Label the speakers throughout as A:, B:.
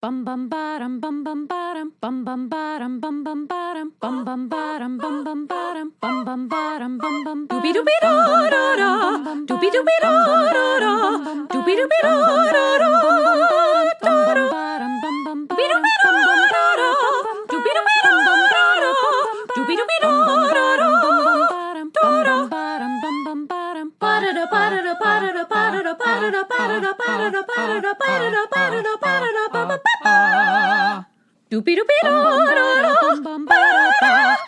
A: Bum bum bottom bum bum bottom bum bum bottom bum bum bottom bum bum bottom bum bum bottom bum bum bottom bum bum
B: Doobie doobie da da da, doobie doobie da da da, doobie doobie da da da, doobie doobie da da, doobie doobie da da, doobie doobie da da da, ba-da-da ba-da-da ba-da-da ba-da-da ba-da-da ba-da-da ba-da-da ba-da-da ba-da-da ba-da-da ba-da-da ba-ba-ba. Doopy doopy da.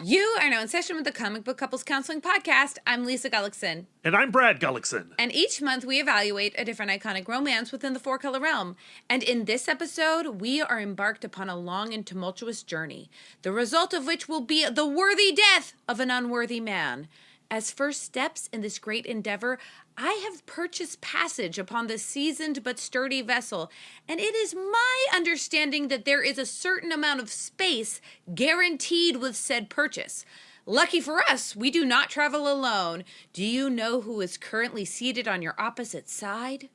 C: You are now in session with the Comic Book Couples Counseling Podcast. I'm Lisa Gullickson.
D: And I'm Brad Gullickson.
C: And each month we evaluate a different iconic romance within the four-color realm. And in this episode, we are embarked upon a long and tumultuous journey, the result of which will be the worthy death of an unworthy man. As first steps in this great endeavor, I have purchased passage upon this seasoned but sturdy vessel, and it is my understanding that there is a certain amount of space guaranteed with said purchase. Lucky for us, we do not travel alone. Do you know who is currently seated on your opposite side?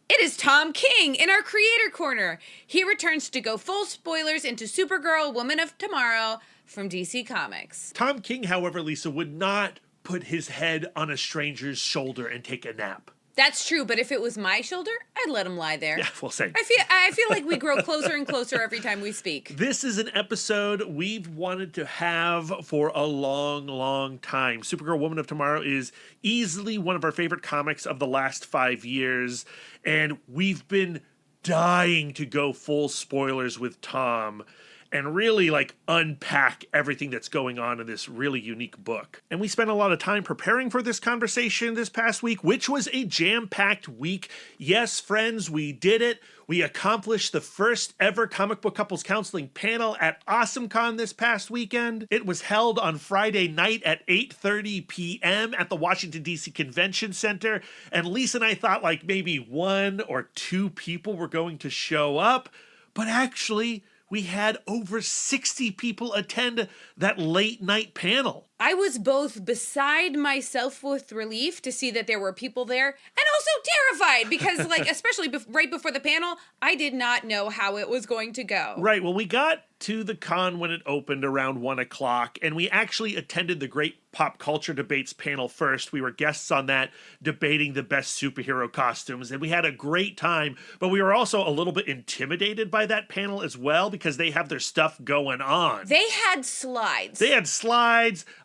C: It is Tom King in our Creator Corner. He returns to go full spoilers into Supergirl, Woman of Tomorrow from DC Comics.
D: Tom King, however, Lisa, would not put his head on a stranger's shoulder and take a nap.
C: That's true, but if it was my shoulder, I'd let him lie there.
D: Yeah, well, same.
C: I feel like we grow closer and closer every time we speak.
D: This is an episode we've wanted to have for a long, long time. Supergirl, Woman of Tomorrow is easily one of our favorite comics of the last 5 years, and we've been dying to go full spoilers with Tom and really unpack everything that's going on in this really unique book. And we spent a lot of time preparing for this conversation this past week, which was a jam-packed week. Yes, friends, we did it. We accomplished the first ever Comic Book Couples Counseling panel at AwesomeCon this past weekend. It was held on Friday night at 8:30 p.m. at the Washington, D.C. Convention Center. And Lisa and I thought maybe 1 or 2 people were going to show up, but actually we had over 60 people attend that late night panel.
C: I was both beside myself with relief to see that there were people there and also terrified because, especially right before the panel, I did not know how it was going to go.
D: Right. Well, we got to the con when it opened around 1 o'clock, and we actually attended the Great Pop Culture Debates panel first. We were guests on that, debating the best superhero costumes, and we had a great time, but we were also a little bit intimidated by that panel as well because they have their stuff going on.
C: They had slides.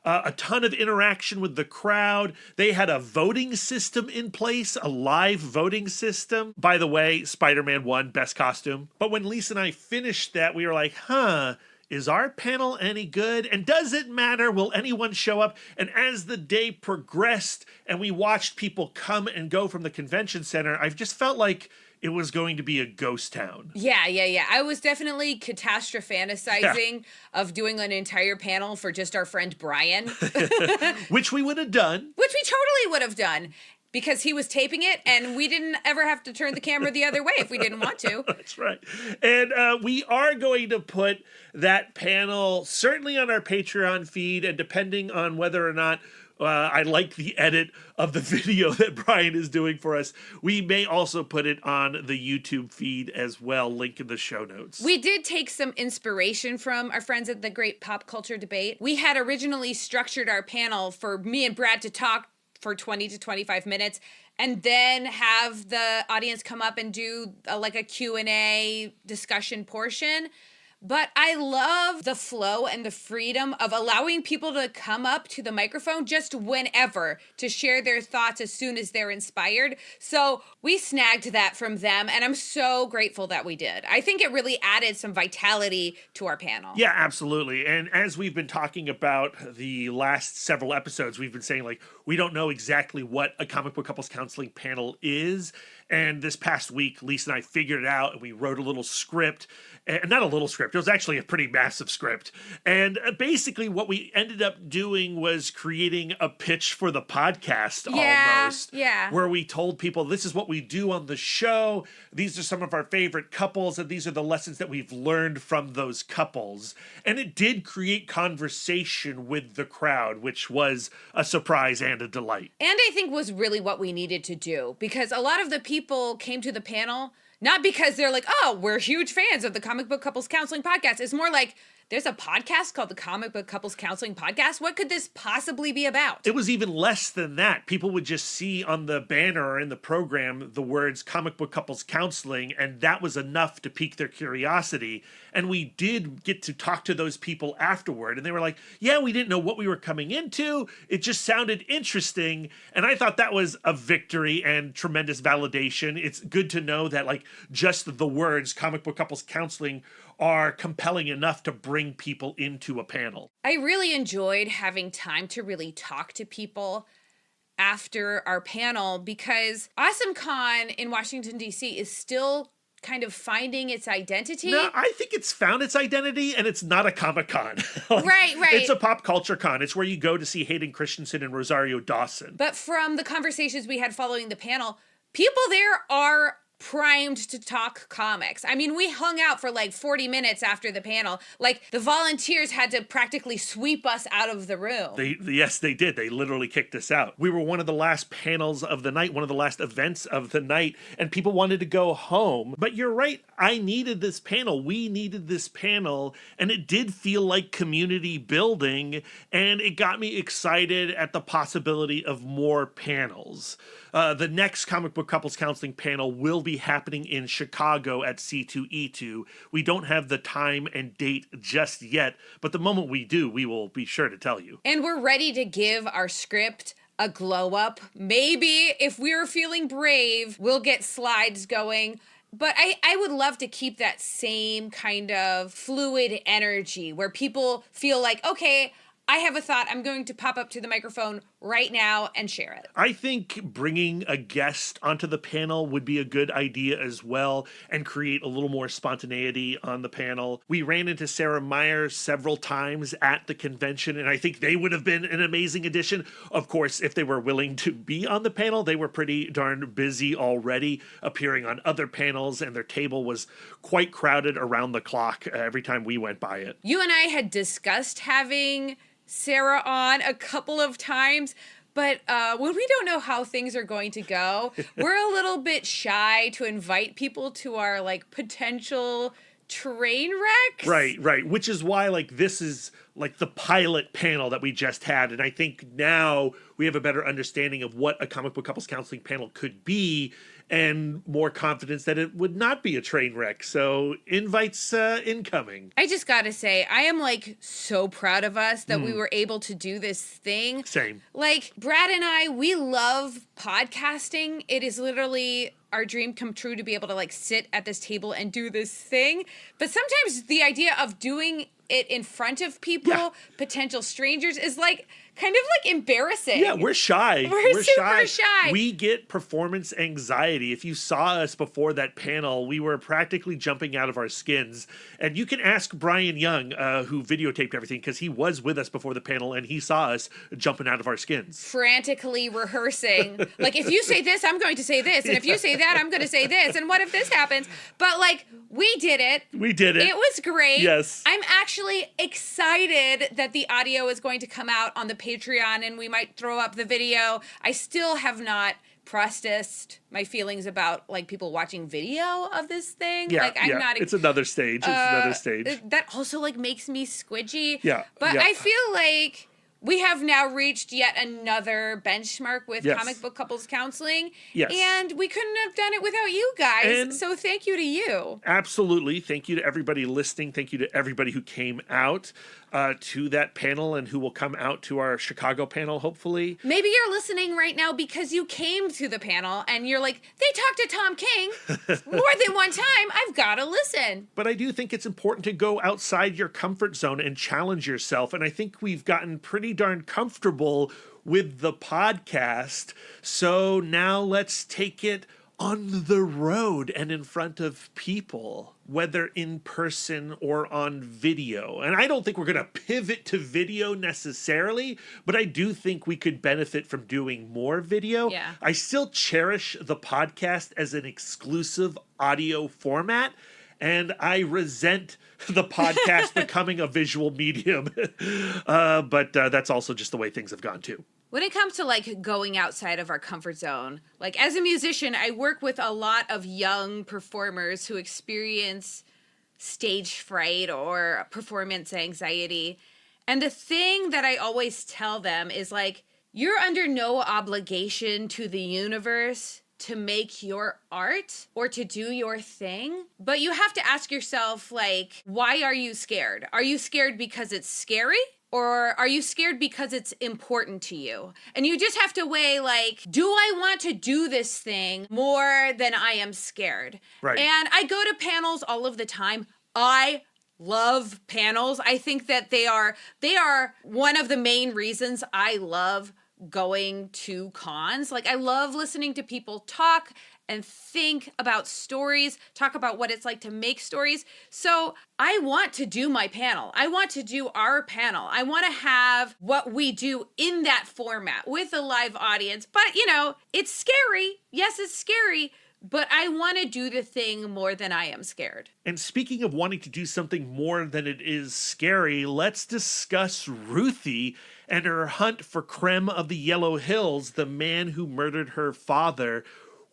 D: A ton of interaction with the crowd. They had a voting system in place, a live voting system. By the way, Spider-Man won Best Costume. But when Lisa and I finished that, we were like, is our panel any good? And does it matter? Will anyone show up? And as the day progressed and we watched people come and go from the convention center, I've just felt like it was going to be a ghost town.
C: Yeah. I was definitely catastrophantasizing of doing an entire panel for just our friend Brian.
D: Which we would have done.
C: Which we totally would have done. Because he was taping it, and we didn't ever have to turn the camera the other way if we didn't want to.
D: That's right. And we are going to put that panel certainly on our Patreon feed, and depending on whether or not I like the edit of the video that Brian is doing for us, we may also put it on the YouTube feed as well, link in the show notes.
C: We did take some inspiration from our friends at the Great Pop Culture Debate. We had originally structured our panel for me and Brad to talk for 20 to 25 minutes and then have the audience come up and do a Q&A discussion portion. But I love the flow and the freedom of allowing people to come up to the microphone just whenever to share their thoughts as soon as they're inspired. So we snagged that from them, and I'm so grateful that we did. I think it really added some vitality to our panel.
D: Yeah, absolutely. And as we've been talking about the last several episodes, we've been saying, we don't know exactly what a comic book couples counseling panel is. And this past week, Lisa and I figured it out, and we wrote a little script. And not a little script, it was actually a pretty massive script. And basically what we ended up doing was creating a pitch for the podcast almost.
C: Yeah.
D: Where we told people, this is what we do on the show. These are some of our favorite couples, and these are the lessons that we've learned from those couples. And it did create conversation with the crowd, which was a surprise and a delight.
C: And I think was really what we needed to do, because a lot of the people came to the panel Not because they're like, oh, we're huge fans of the Comic Book Couples Counseling Podcast. It's more like, there's a podcast called the Comic Book Couples Counseling Podcast. What could this possibly be about?
D: It was even less than that. People would just see on the banner or in the program the words Comic Book Couples Counseling, and that was enough to pique their curiosity. And we did get to talk to those people afterward, and they were like, yeah, we didn't know what we were coming into. It just sounded interesting. And I thought that was a victory and tremendous validation. It's good to know that, like, just the words Comic Book Couples Counseling are compelling enough to bring people into a panel.
C: I really enjoyed having time to really talk to people after our panel because AwesomeCon in Washington, D.C. is still kind of finding its identity.
D: No, I think it's found its identity, and it's not a Comic-Con.
C: Right.
D: It's a pop culture con. It's where you go to see Hayden Christensen and Rosario Dawson.
C: But from the conversations we had following the panel, people there are primed to talk comics. I mean, we hung out for like 40 minutes after the panel. Like, the volunteers had to practically sweep us out of the room.
D: Yes, they did. They literally kicked us out. We were one of the last panels of the night, one of the last events of the night, and people wanted to go home. But you're right. I needed this panel. We needed this panel, and it did feel like community building, and it got me excited at the possibility of more panels. The next Comic Book Couples Counseling panel will be happening in Chicago at C2E2. We don't have the time and date just yet, but the moment we do, we will be sure to tell you.
C: And we're ready to give our script a glow up. Maybe if we're feeling brave, we'll get slides going. But I would love to keep that same kind of fluid energy where people feel like, okay, I have a thought. I'm going to pop up to the microphone right now and share it.
D: I think bringing a guest onto the panel would be a good idea as well and create a little more spontaneity on the panel. We ran into Sarah Meyer several times at the convention, and I think they would have been an amazing addition. Of course, if they were willing to be on the panel, they were pretty darn busy already appearing on other panels, and their table was quite crowded around the clock every time we went by it.
C: You and I had discussed having Sarah on a couple of times, but when we don't know how things are going to go, we're a little bit shy to invite people to our like potential train wrecks.
D: Right. Which is why like this is like the pilot panel that we just had. And I think now we have a better understanding of what a comic book couples counseling panel could be and more confidence that it would not be a train wreck. So invites incoming.
C: I just got to say, I am like so proud of us that we were able to do this thing.
D: Same.
C: Like Brad and I, we love podcasting. It is literally our dream come true to be able to like sit at this table and do this thing. But sometimes the idea of doing it in front of people, potential strangers, is like kind of like embarrassing.
D: Yeah, we're shy.
C: We're super shy.
D: We get performance anxiety. If you saw us before that panel, we were practically jumping out of our skins. And you can ask Brian Young, who videotaped everything, because he was with us before the panel and he saw us jumping out of our skins.
C: Frantically rehearsing. Like, if you say this, I'm going to say this. And if you say that, I'm going to say this. And what if this happens? But like, we did it.
D: We did it.
C: It was great.
D: Yes.
C: I'm actually excited that the audio is going to come out on the Patreon and we might throw up the video. I still have not processed my feelings about like people watching video of this thing.
D: Yeah,
C: like I'm not
D: it's another stage. It's another stage.
C: That also like makes me squidgy.
D: Yeah.
C: But
D: yeah.
C: I feel like we have now reached yet another benchmark with comic book couples counseling.
D: Yes.
C: And we couldn't have done it without you guys.
D: And
C: so thank you to you.
D: Absolutely. Thank you to everybody listening. Thank you to everybody who came out to that panel and who will come out to our Chicago panel, hopefully.
C: Maybe you're listening right now because you came to the panel and you're like, they talked to Tom King more than one time. I've got to listen.
D: But I do think it's important to go outside your comfort zone and challenge yourself. And I think we've gotten pretty darn comfortable with the podcast. So now let's take it on the road and in front of people, whether in person or on video. And I don't think we're going to pivot to video necessarily, but I do think we could benefit from doing more video.
C: Yeah.
D: I still cherish the podcast as an exclusive audio format, and I resent the podcast becoming a visual medium. But that's also just the way things have gone too.
C: When it comes to like going outside of our comfort zone, like as a musician, I work with a lot of young performers who experience stage fright or performance anxiety. And the thing that I always tell them is like, you're under no obligation to the universe to make your art or to do your thing, but you have to ask yourself, like, why are you scared? Are you scared because it's scary? Or are you scared because it's important to you? And you just have to weigh, like, do I want to do this thing more than I am scared?
D: Right.
C: And I go to panels all of the time. I love panels. I think that they are one of the main reasons I love going to cons. Like, I love listening to people talk and think about stories, talk about what it's like to make stories. So I want to do my panel. I want to do our panel. I want to have what we do in that format with a live audience. But, you know, it's scary. Yes, it's scary. But I want to do the thing more than I am scared.
D: And speaking of wanting to do something more than it is scary, let's discuss Ruthye and her hunt for Krem of the Yellow Hills, the man who murdered her father.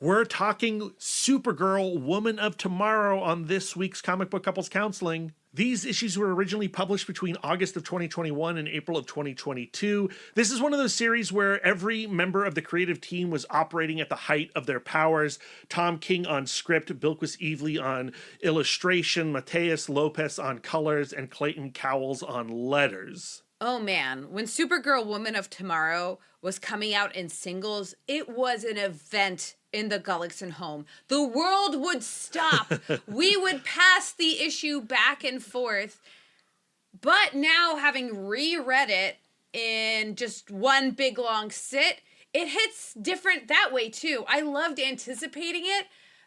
D: We're talking Supergirl, Woman of Tomorrow on this week's Comic Book Couples Counseling. These issues were originally published between August of 2021 and April of 2022. This is one of those series where every member of the creative team was operating at the height of their powers. Tom King on script, Bilquis Evely on illustration, Mateus Lopez on colors, and Clayton Cowles on letters.
C: Oh man, when Supergirl Woman of Tomorrow was coming out in singles, it was an event in the Gullickson home. The world would stop. We would pass the issue back and forth. But now, having reread it in just one big long sit, it hits different that way too. I loved anticipating it,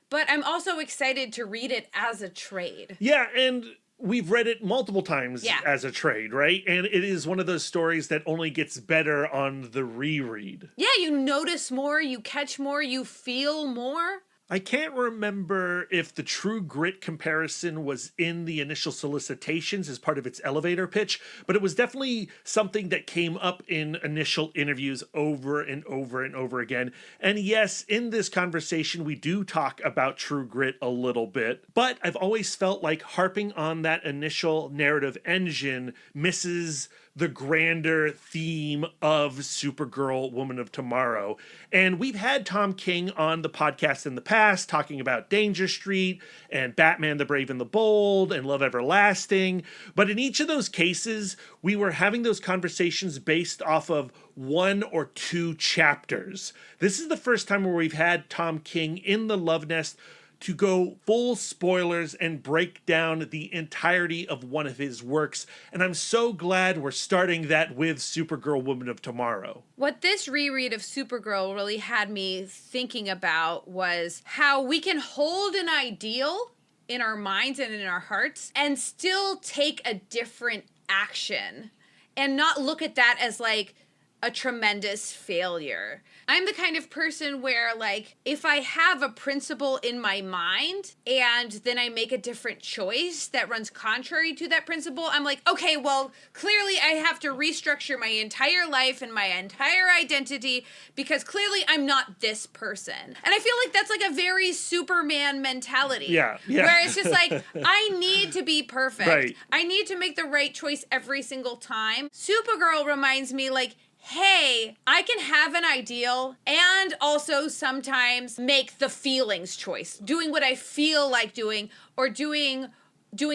C: but I'm also excited to read it as a trade.
D: Yeah, and we've read it multiple times as a trade, right? And it is one of those stories that only gets better on the reread.
C: Yeah, you notice more, you catch more, you feel more.
D: I can't remember if the True Grit comparison was in the initial solicitations as part of its elevator pitch, but it was definitely something that came up in initial interviews over and over and over again. And yes, in this conversation, we do talk about True Grit a little bit, but I've always felt like harping on that initial narrative engine misses the grander theme of Supergirl, Woman of Tomorrow. And we've had Tom King on the podcast in the past talking about Danger Street and Batman the Brave and the Bold and Love Everlasting. But in each of those cases, we were having those conversations based off of one or two chapters. This is the first time where we've had Tom King in the Love Nest to go full spoilers and break down the entirety of one of his works. And I'm so glad we're starting that with Supergirl, Woman of Tomorrow.
C: What this reread of Supergirl really had me thinking about was how we can hold an ideal in our minds and in our hearts and still take a different action and not look at that as like a tremendous failure. I'm the kind of person where, like, if I have a principle in my mind and then I make a different choice that runs contrary to that principle, I'm like, okay, well, clearly I have to restructure my entire life and my entire identity because clearly I'm not this person. And I feel like that's like a very Superman mentality.
D: Yeah.
C: Where it's just like, I need to be perfect.
D: Right.
C: I need to make the right choice every single time. Supergirl reminds me, like, hey, I can have an ideal and also sometimes make the feelings choice, doing what I feel like doing or doing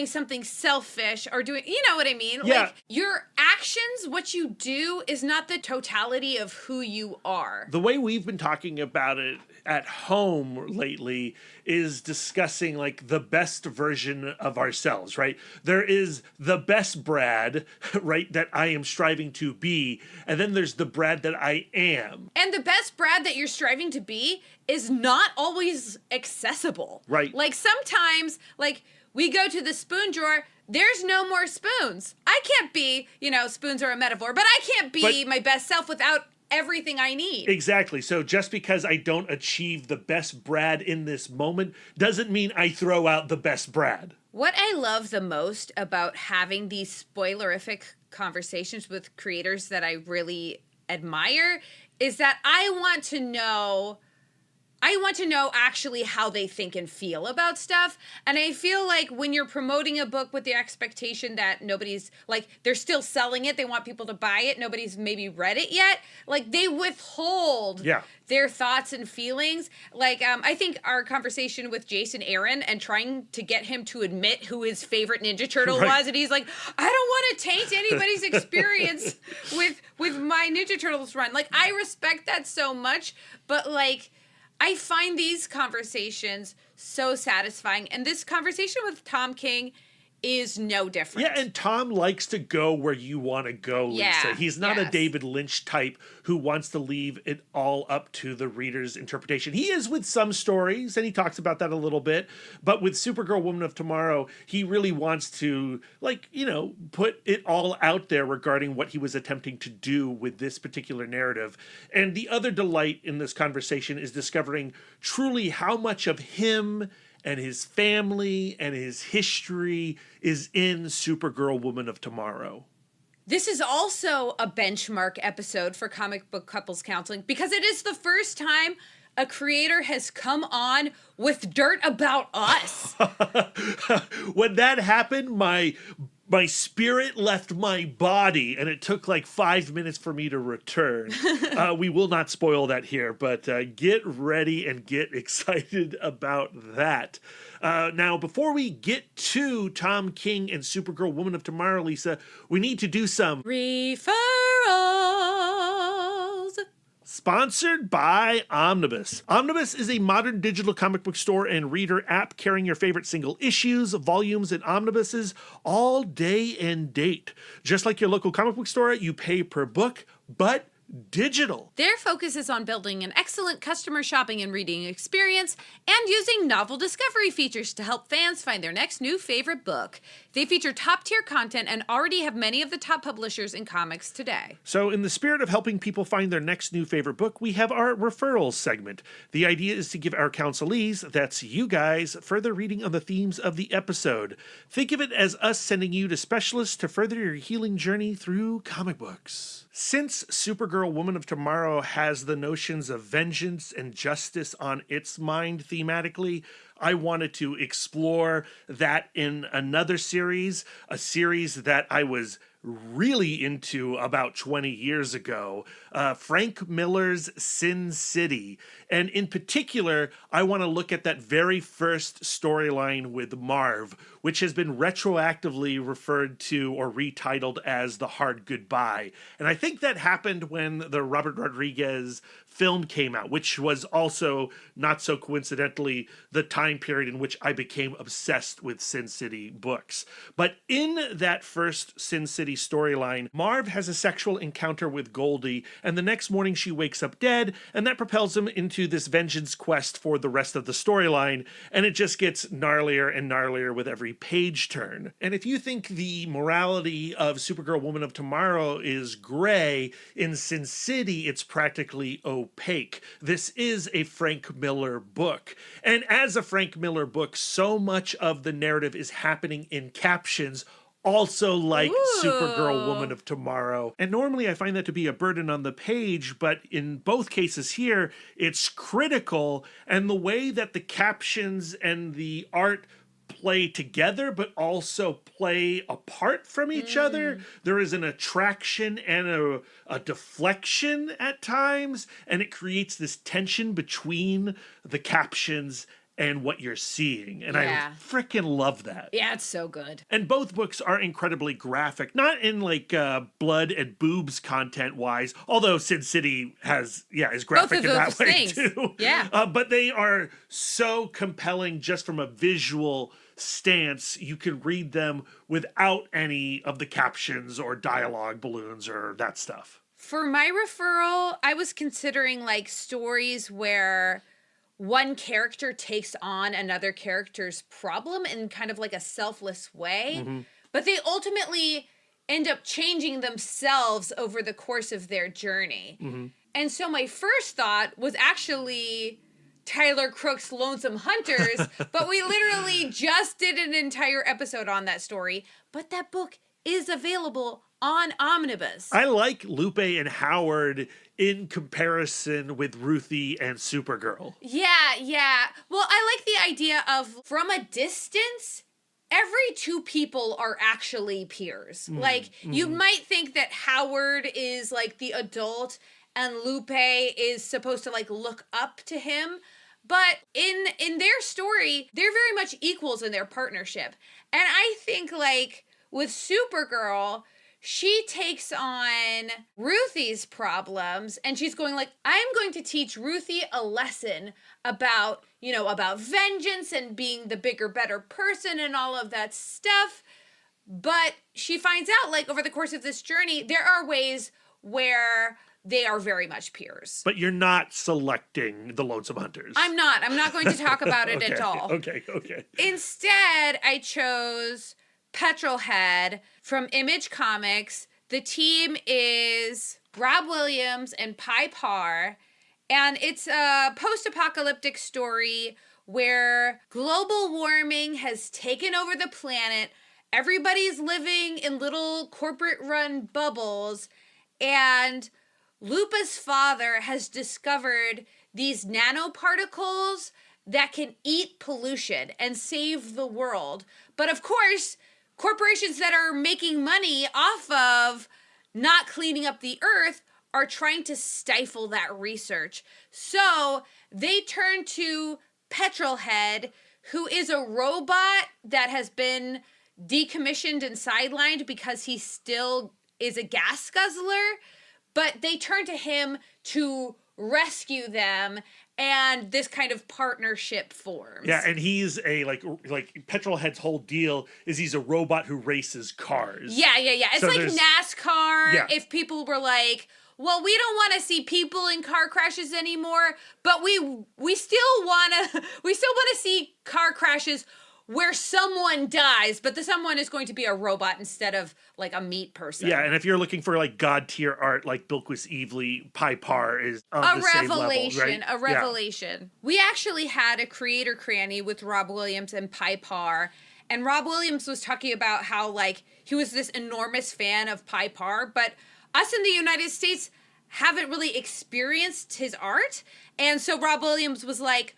C: something selfish or doing, you know what I mean?
D: Yeah.
C: Like, your actions, what you do is not the totality of who you are.
D: The way we've been talking about it at home lately is discussing like the best version of ourselves, right? There is the best Brad, right, that I am striving to be, and then there's the Brad that I am.
C: And the best Brad that you're striving to be is not always accessible.
D: Right.
C: Like sometimes, like, we go to the spoon drawer, there's no more spoons. I can't be, spoons are a metaphor, but I can't be my best self without everything I need.
D: Exactly. So just because I don't achieve the best Brad in this moment doesn't mean I throw out the best Brad.
C: What I love the most about having these spoilerific conversations with creators that I really admire is that I want to know actually how they think and feel about stuff. And I feel like when you're promoting a book with the expectation that nobody's, like, they're still selling it, they want people to buy it, nobody's maybe read it yet, like, they withhold their thoughts and feelings. Like, I think our conversation with Jason Aaron and trying to get him to admit who his favorite Ninja Turtle was, and he's like, I don't want to taint anybody's experience with my Ninja Turtles run. Like, I respect that so much, but, like, I find these conversations so satisfying. And this conversation with Tom King is no different.
D: Yeah, and Tom likes to go where you want to go, Lisa.
C: Yeah,
D: He's not a David Lynch type who wants to leave it all up to the reader's interpretation. He is with some stories, and he talks about that a little bit. But with Supergirl, Woman of Tomorrow, he really wants to, like, you know, put it all out there regarding what he was attempting to do with this particular narrative. And the other delight in this conversation is discovering truly how much of him and his family and his history is in Supergirl, Woman of Tomorrow.
C: This is also a benchmark episode for Comic Book Couples Counseling because it is the first time a creator has come on with dirt about us.
D: When that happened, my spirit left my body, and it took like 5 minutes for me to return. We will not spoil that here, but get ready and get excited about that. Now, before we get to Tom King and Supergirl, Woman of Tomorrow, Lisa, we need to do some
C: Referrals.
D: Sponsored by Omnibus. Omnibus is a modern digital comic book store and reader app carrying your favorite single issues, volumes, and omnibuses all day and date. Just like your local comic book store, you pay per book, but digital.
C: Their focus is on building an excellent customer shopping and reading experience and using novel discovery features to help fans find their next new favorite book. They feature top-tier content and already have many of the top publishers in comics today.
D: So in the spirit of helping people find their next new favorite book, we have our referrals segment. The idea is to give our counselees, that's you guys, further reading on the themes of the episode. Think of it as us sending you to specialists to further your healing journey through comic books. Since Supergirl, Woman of Tomorrow has the notions of vengeance and justice on its mind thematically, I wanted to explore that in another series, a series that I was really into about 20 years ago, Frank Miller's Sin City. And in particular, I want to look at that very first storyline with Marv, which has been retroactively referred to or retitled as The Hard Goodbye. And I think that happened when the Robert Rodriguez film came out, which was also, not so coincidentally, the time period in which I became obsessed with Sin City books. But in that first Sin City storyline, Marv has a sexual encounter with Goldie, and the next morning she wakes up dead, and that propels him into this vengeance quest for the rest of the storyline, and it just gets gnarlier and gnarlier with every page turn. And if you think the morality of Supergirl, Woman of Tomorrow is gray, in Sin City it's practically opaque. This is a Frank Miller book. And as a Frank Miller book, so much of the narrative is happening in captions, also like Supergirl, Woman of Tomorrow. And normally I find that to be a burden on the page, but in both cases here, it's critical. And the way that the captions and the art play together, but also play apart from each other. There is an attraction and a deflection at times, and it creates this tension between the captions and what you're seeing. And I freaking love that.
C: Yeah, it's so good.
D: And both books are incredibly graphic, not in like blood and boobs content wise, although Sin City is graphic in that way too.
C: Yeah.
D: But they are so compelling just from a visual stance. You can read them without any of the captions or dialogue balloons or that stuff.
C: For my referral, I was considering like stories where one character takes on another character's problem in kind of like a selfless way, but they ultimately end up changing themselves over the course of their journey. And so my first thought was actually Tyler Crook's Lonesome Hunters, but we literally just did an entire episode on that story. But that book is available on Omnibus.
D: I like Lupe and Howard in comparison with Ruthye and Supergirl.
C: Yeah. Well, I like the idea of from a distance, every two people are actually peers. You might think that Howard is like the adult and Lupe is supposed to like look up to him. But in their story, they're very much equals in their partnership. And I think like with Supergirl, she takes on Ruthie's problems and she's going like, I'm going to teach Ruthie a lesson about, about vengeance and being the bigger, better person and all of that stuff. But she finds out like over the course of this journey, there are ways where they are very much peers.
D: But you're not selecting the Lonesome Hunters.
C: I'm not going to talk about it at all.
D: Okay.
C: Instead, I chose Petrolhead from Image Comics. The team is Rob Williams and Pi Par, and it's a post-apocalyptic story where global warming has taken over the planet. Everybody's living in little corporate-run bubbles, and Lupa's father has discovered these nanoparticles that can eat pollution and save the world. But of course, corporations that are making money off of not cleaning up the earth are trying to stifle that research. So they turn to Petrolhead, who is a robot that has been decommissioned and sidelined because he still is a gas guzzler. But they turn to him to rescue them, and this kind of partnership forms.
D: Yeah, and he's a like Petrolhead's whole deal is he's a robot who races cars.
C: Yeah. It's
D: so
C: like NASCAR.
D: Yeah.
C: If people were like, well, we don't want to see people in car crashes anymore, but we still want to see car crashes where someone dies, but the someone is going to be a robot instead of like a meat person.
D: Yeah, and if you're looking for like god tier art, like Bilquis Evely, Pi Par is on the same level, right?
C: A revelation. Yeah. We actually had a creator cranny with Rob Williams and Pi Par, and Rob Williams was talking about how like he was this enormous fan of Pi Par, but us in the United States haven't really experienced his art, and so Rob Williams was like,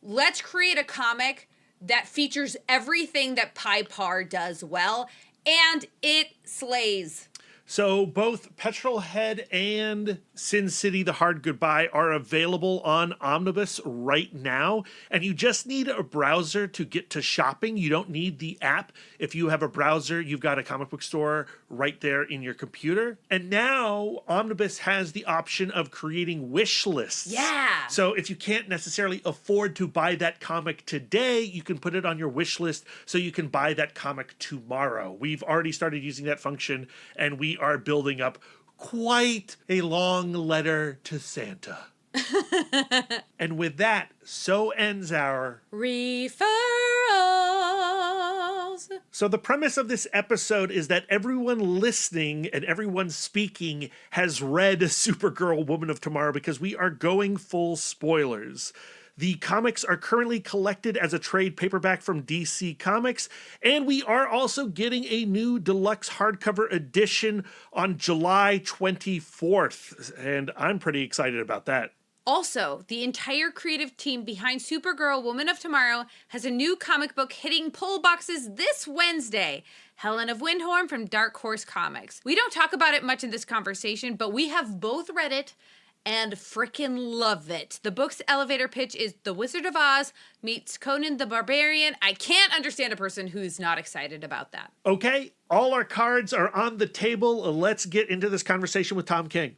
C: let's create a comic that features everything that Pi Par does well, and it slays.
D: So both Petrolhead and Sin City, The Hard Goodbye are available on Omnibus right now, and you just need a browser to get to shopping. You don't need the app. If you have a browser, you've got a comic book store right there in your computer. And now Omnibus has the option of creating wish lists.
C: Yeah.
D: So if you can't necessarily afford to buy that comic today, you can put it on your wish list so you can buy that comic tomorrow. We've already started using that function, and we are building up quite a long letter to Santa. And with that, so ends our
C: referrals.
D: So the premise of this episode is that everyone listening and everyone speaking has read Supergirl Woman of Tomorrow, because we are going full spoilers. The comics are currently collected as a trade paperback from DC Comics, and we are also getting a new deluxe hardcover edition on July 24th, and I'm pretty excited about that.
C: Also, the entire creative team behind Supergirl Woman of Tomorrow has a new comic book hitting pull boxes this Wednesday. Helen of Windhorn from Dark Horse Comics. We don't talk about it much in this conversation, but we have both read it and frickin' love it. The book's elevator pitch is The Wizard of Oz meets Conan the Barbarian. I can't understand a person who's not excited about that.
D: Okay, all our cards are on the table. Let's get into this conversation with Tom King.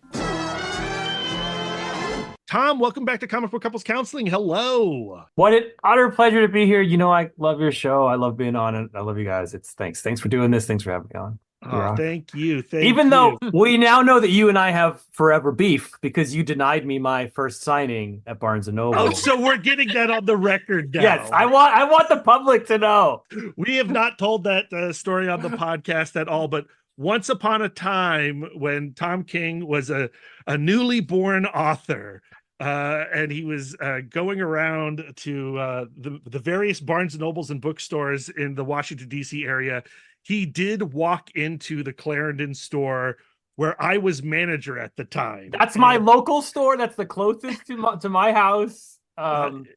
D: Tom, welcome back to Comic Book Couples Counseling. Hello.
E: What an utter pleasure to be here. You know, I love your show. I love being on it. I love you guys. Thanks for doing this. Thanks for having me on.
D: Oh, thank you.
E: Even though we now know that you and I have forever beef because you denied me my first signing at Barnes & Noble.
D: Oh, so we're getting that on the record now.
E: Yes, I want the public to know.
D: We have not told that story on the podcast at all, but once upon a time when Tom King was a newly born author, and he was going around to the various Barnes & Nobles and bookstores in the Washington, D.C. area, he did walk into the Clarendon store where I was manager at the time.
E: That's my local store. That's the closest to my house.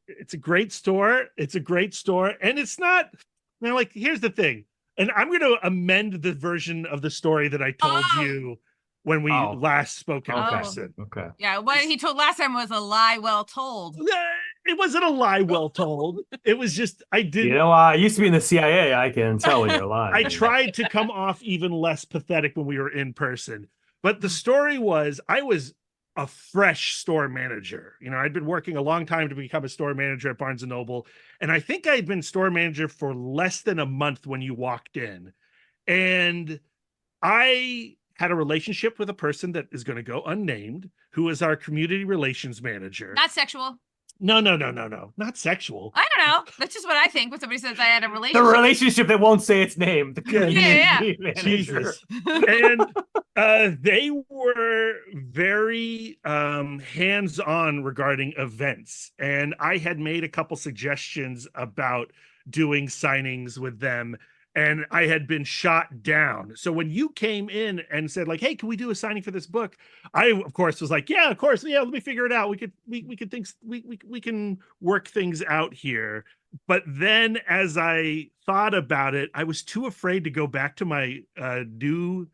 D: It's a great store. It's a great store. And it's not, now, like, here's the thing. And I'm going to amend the version of the story that I told you when we last spoke in person.
E: Okay.
C: Yeah, what he told last time was a lie well told.
D: It wasn't a lie well told. It was just, I didn't.
E: You know, I used to be in the CIA. I can tell when you're lying.
D: I tried to come off even less pathetic when we were in person. But the story was, I was a fresh store manager. You know, I'd been working a long time to become a store manager at Barnes & Noble. And I think I'd been store manager for less than a month when you walked in. And I had a relationship with a person that is going to go unnamed, who is our community relations manager.
C: Not sexual.
D: No, not sexual.
C: I don't know. That's just what I think when somebody says I had a relationship.
E: The relationship that won't say its name. The community manager.
D: Jesus. And they were very hands-on regarding events. And I had made a couple suggestions about doing signings with them, and I had been shot down. So when you came in and said, like, hey, can we do a signing for this book? I, of course, was like, yeah, of course. Yeah, let me figure it out. We can work things out here. But then as I thought about it, I was too afraid to go back to my new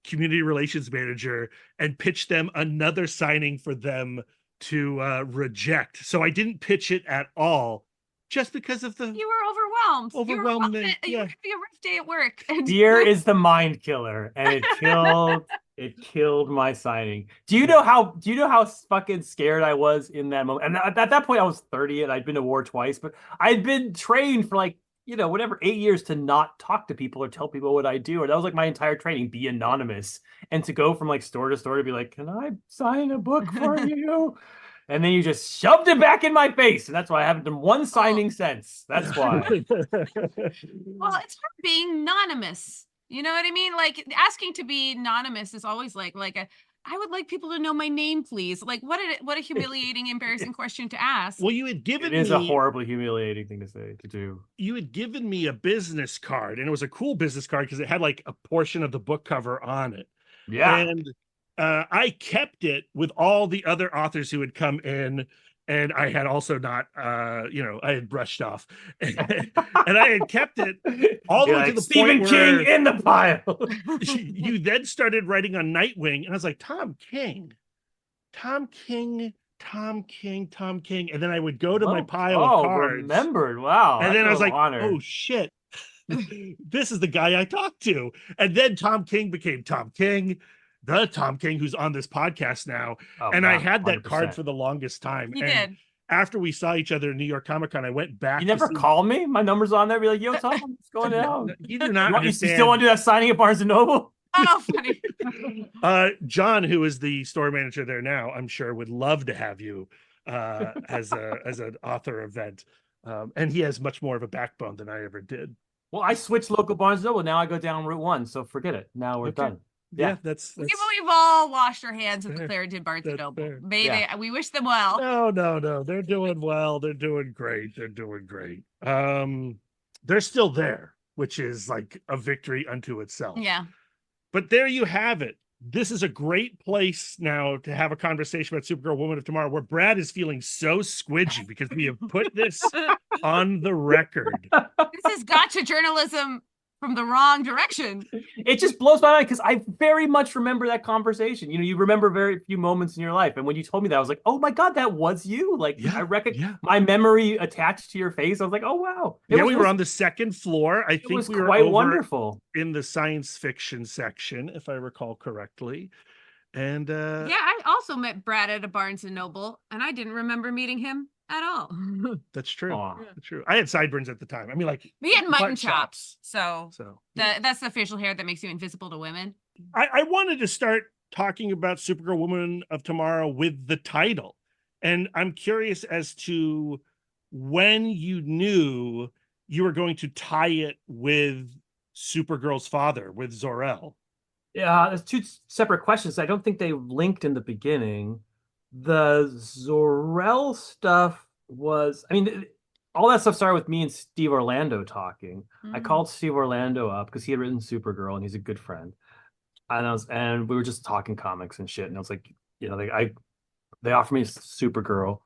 D: community relations manager and pitch them another signing for them to reject. So I didn't pitch it at all. Just because of the...
C: You were overwhelmed.
D: Overwhelmed.
C: You were having a rough day at work.
E: Fear is the mind killer, and it killed my signing. Do you know how fucking scared I was in that moment? And at that point I was 30 and I'd been to war twice, but I'd been trained for 8 years to not talk to people or tell people what I do. Or that was like my entire training, be anonymous. And to go from store to store to be like, can I sign a book for you? And then you just shoved it back in my face. And that's why I haven't done one signing since. That's why.
C: Well, it's hard being anonymous. You know what I mean? Like, asking to be anonymous is always I would like people to know my name, please. Like, what a humiliating, embarrassing question to ask.
D: Well, you had given me...
E: It is a horribly humiliating thing to do.
D: You had given me a business card, and it was a cool business card because it had like a portion of the book cover on it.
E: Yeah.
D: And I kept it with all the other authors who had come in, and I had also not, I had brushed off, and I had kept it all the way to the
E: Stephen
D: point
E: King
D: where
E: in the pile.
D: you then started writing on Nightwing, and I was like, Tom King, and then I would go to my pile of cards.
E: Remembered. Wow.
D: And then I was like,
E: honor.
D: oh shit, this is the guy I talked to. And then Tom King became Tom King. The Tom King who's on this podcast now. I had that
E: 100%.
D: card for the longest time.
C: You
D: and
C: did.
D: After we saw each other in New York Comic Con, I went back.
E: You never call me? My number's on there. Be like, yo, Tom, what's going on?
D: You do not
E: You
D: understand.
E: still want to do that signing at Barnes & Noble?
C: Oh, funny.
D: John, who is the store manager there now, I'm sure would love to have you as an author event. And he has much more of a backbone than I ever did.
E: Well, I switched local Barnes & Noble. Now I go down Route 1, so forget it. Now we're done.
D: Yeah, that's
C: We've all washed our hands with the Clarendon Barnes & Noble.
D: fair.
C: We wish them well.
D: No. They're doing well. They're doing great. They're still there, which is like a victory unto itself.
C: Yeah.
D: But there you have it. This is a great place now to have a conversation about Supergirl Woman of Tomorrow, where Brad is feeling so squidgy because we have put this on the record.
C: This is gotcha journalism from the wrong direction.
E: It just blows my mind because I very much remember that conversation. You remember very few moments in your life. And when you told me that, I was like, oh my God, that was you. Like, I reckon my memory attached to your face. I was like, oh, wow.
D: We were on the second floor. I think
E: was
D: we were
E: quite
D: over
E: wonderful
D: in the science fiction section, if I recall correctly. And
C: I also met Brad at a Barnes & Noble, and I didn't remember meeting him at all.
D: That's true.
E: Aw.
D: That's true. I had sideburns at the time. I mean, like,
C: We had mutton
D: butt
C: chops. So
D: yeah.
C: that's the facial hair that makes you invisible to women.
D: I wanted to start talking about Supergirl Woman of Tomorrow with the title. And I'm curious as to when you knew you were going to tie it with Supergirl's father, with Zor-El.
E: Yeah, there's two separate questions. I don't think they linked in the beginning. The Zor-El stuff was, all that stuff started with me and Steve Orlando talking. I
C: Mm.
E: called Steve Orlando up because he had written Supergirl and he's a good friend. And we were just talking comics and shit. And I was like, they offered me Supergirl,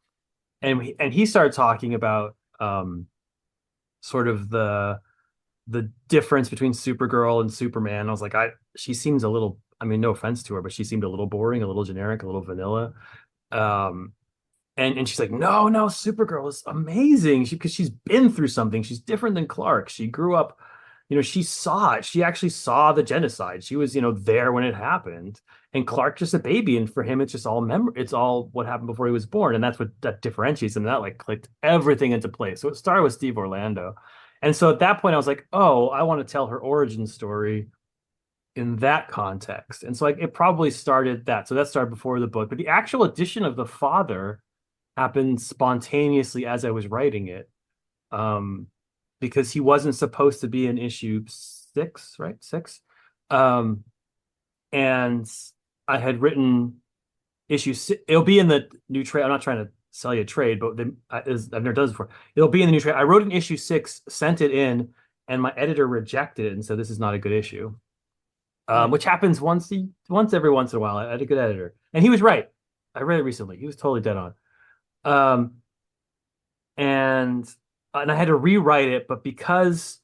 E: and he started talking about sort of the difference between Supergirl and Superman. I was like, she seems a little, I mean, no offense to her, but she seemed a little boring, a little generic, a little vanilla. Um, and she's like, no, Supergirl is amazing. Because she's been through something. She's different than Clark. She grew up, she saw it. She actually saw the genocide. She was, there when it happened. And Clark just a baby. And for him, it's just all it's all what happened before he was born. And that's what that differentiates him. That like clicked everything into place. So it started with Steve Orlando. And so at that point, I was like, oh, I want to tell her origin story in that context. And so like it probably started that. So that started before the book. But the actual addition of the father happened spontaneously as I was writing it. Because he wasn't supposed to be in issue 6, right? 6. And I had written issue 6. It'll be in the new trade. I'm not trying to sell you a trade, but I've never done this before. It'll be in the new trade. I wrote an issue 6, sent it in, and my editor rejected it and said, this is not a good issue. Which happens once every once in a while. I had a good editor. And he was right. I read it recently. He was totally dead on. And I had to rewrite it, but because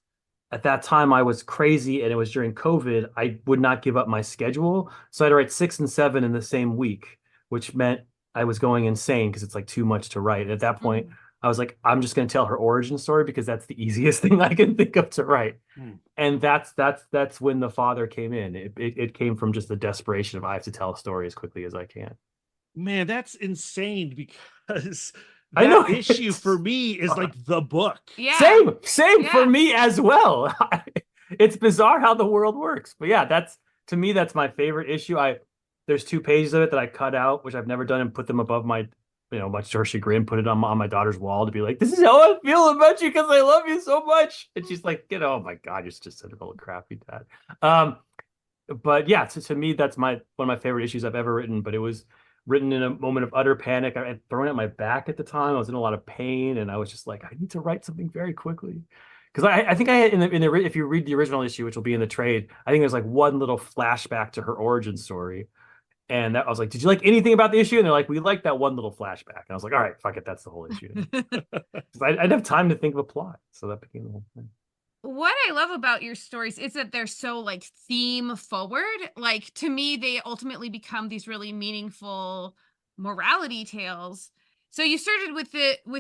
E: at that time I was crazy and it was during COVID, I would not give up my schedule. So I had to write 6 and 7 in the same week, which meant I was going insane because it's like too much to write. At that point, I was like, I'm just going to tell her origin story because that's the easiest thing I can think of to write. And that's when the father came in. It came from just the desperation of I have to tell a story as quickly as I can.
D: Man, that's insane because
E: I know.
D: that issue for me is like the book.
C: Yeah.
E: Same
C: Yeah.
E: for me as well. It's bizarre how the world works. But yeah, to me, that's my favorite issue. There's 2 pages of it that I cut out, which I've never done, and put them above my, much to her chagrin, put it on my daughter's wall to be like, this is how I feel about you because I love you so much. And she's like, oh my God, you're just a little crappy dad. But yeah, to me, that's one of my favorite issues I've ever written. But it was written in a moment of utter panic. I had thrown it at my back at the time. I was in a lot of pain, and I was just like, I need to write something very quickly. Because I think I had if you read the original issue, which will be in the trade, I think there's like one little flashback to her origin story. And I was like, did you like anything about the issue? And they're like, we like that one little flashback. And I was like, all right, fuck it, that's the whole issue. I didn't have time to think of a plot. So that became the whole thing.
C: What I love about your stories is that they're so like theme forward. Like to me, they ultimately become these really meaningful morality tales. So you started with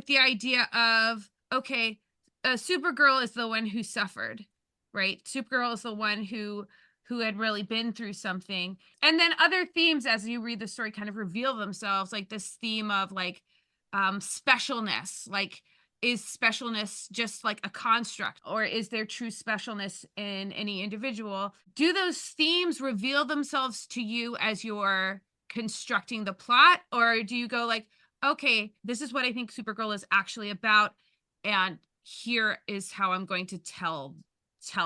C: the idea of, okay, Supergirl is the one who suffered, right? Supergirl is the one who had really been through something. And then other themes as you read the story kind of reveal themselves, like this theme of like specialness, like is specialness just like a construct, or is there true specialness in any individual? Do those themes reveal themselves to you as you're constructing the plot, or do you go like, okay, this is what I think Supergirl is actually about, and here is how I'm going to tell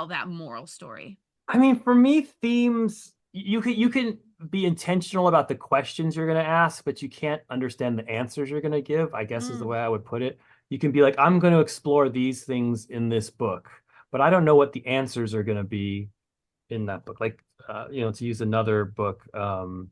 C: that moral story?
E: I mean, for me, themes, you can be intentional about the questions you're going to ask, but you can't understand the answers you're going to give, I guess is the way I would put it. You can be like, I'm going to explore these things in this book, but I don't know what the answers are going to be in that book. Like, to use another book, Mr.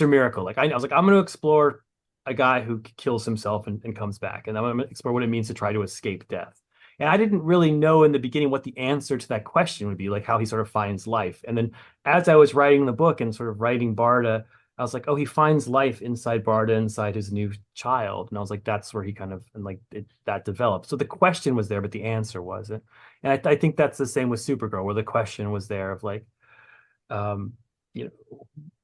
E: Miracle. Like I was like, I'm going to explore a guy who kills himself and comes back, and I'm going to explore what it means to try to escape death. And I didn't really know in the beginning what the answer to that question would be, like how he sort of finds life. And then as I was writing the book and sort of writing Barda, I was like, oh, he finds life inside Barda, inside his new child. And I was like, that's where he kind of, and like that developed. So the question was there, but the answer wasn't. And I think that's the same with Supergirl, where the question was there of like,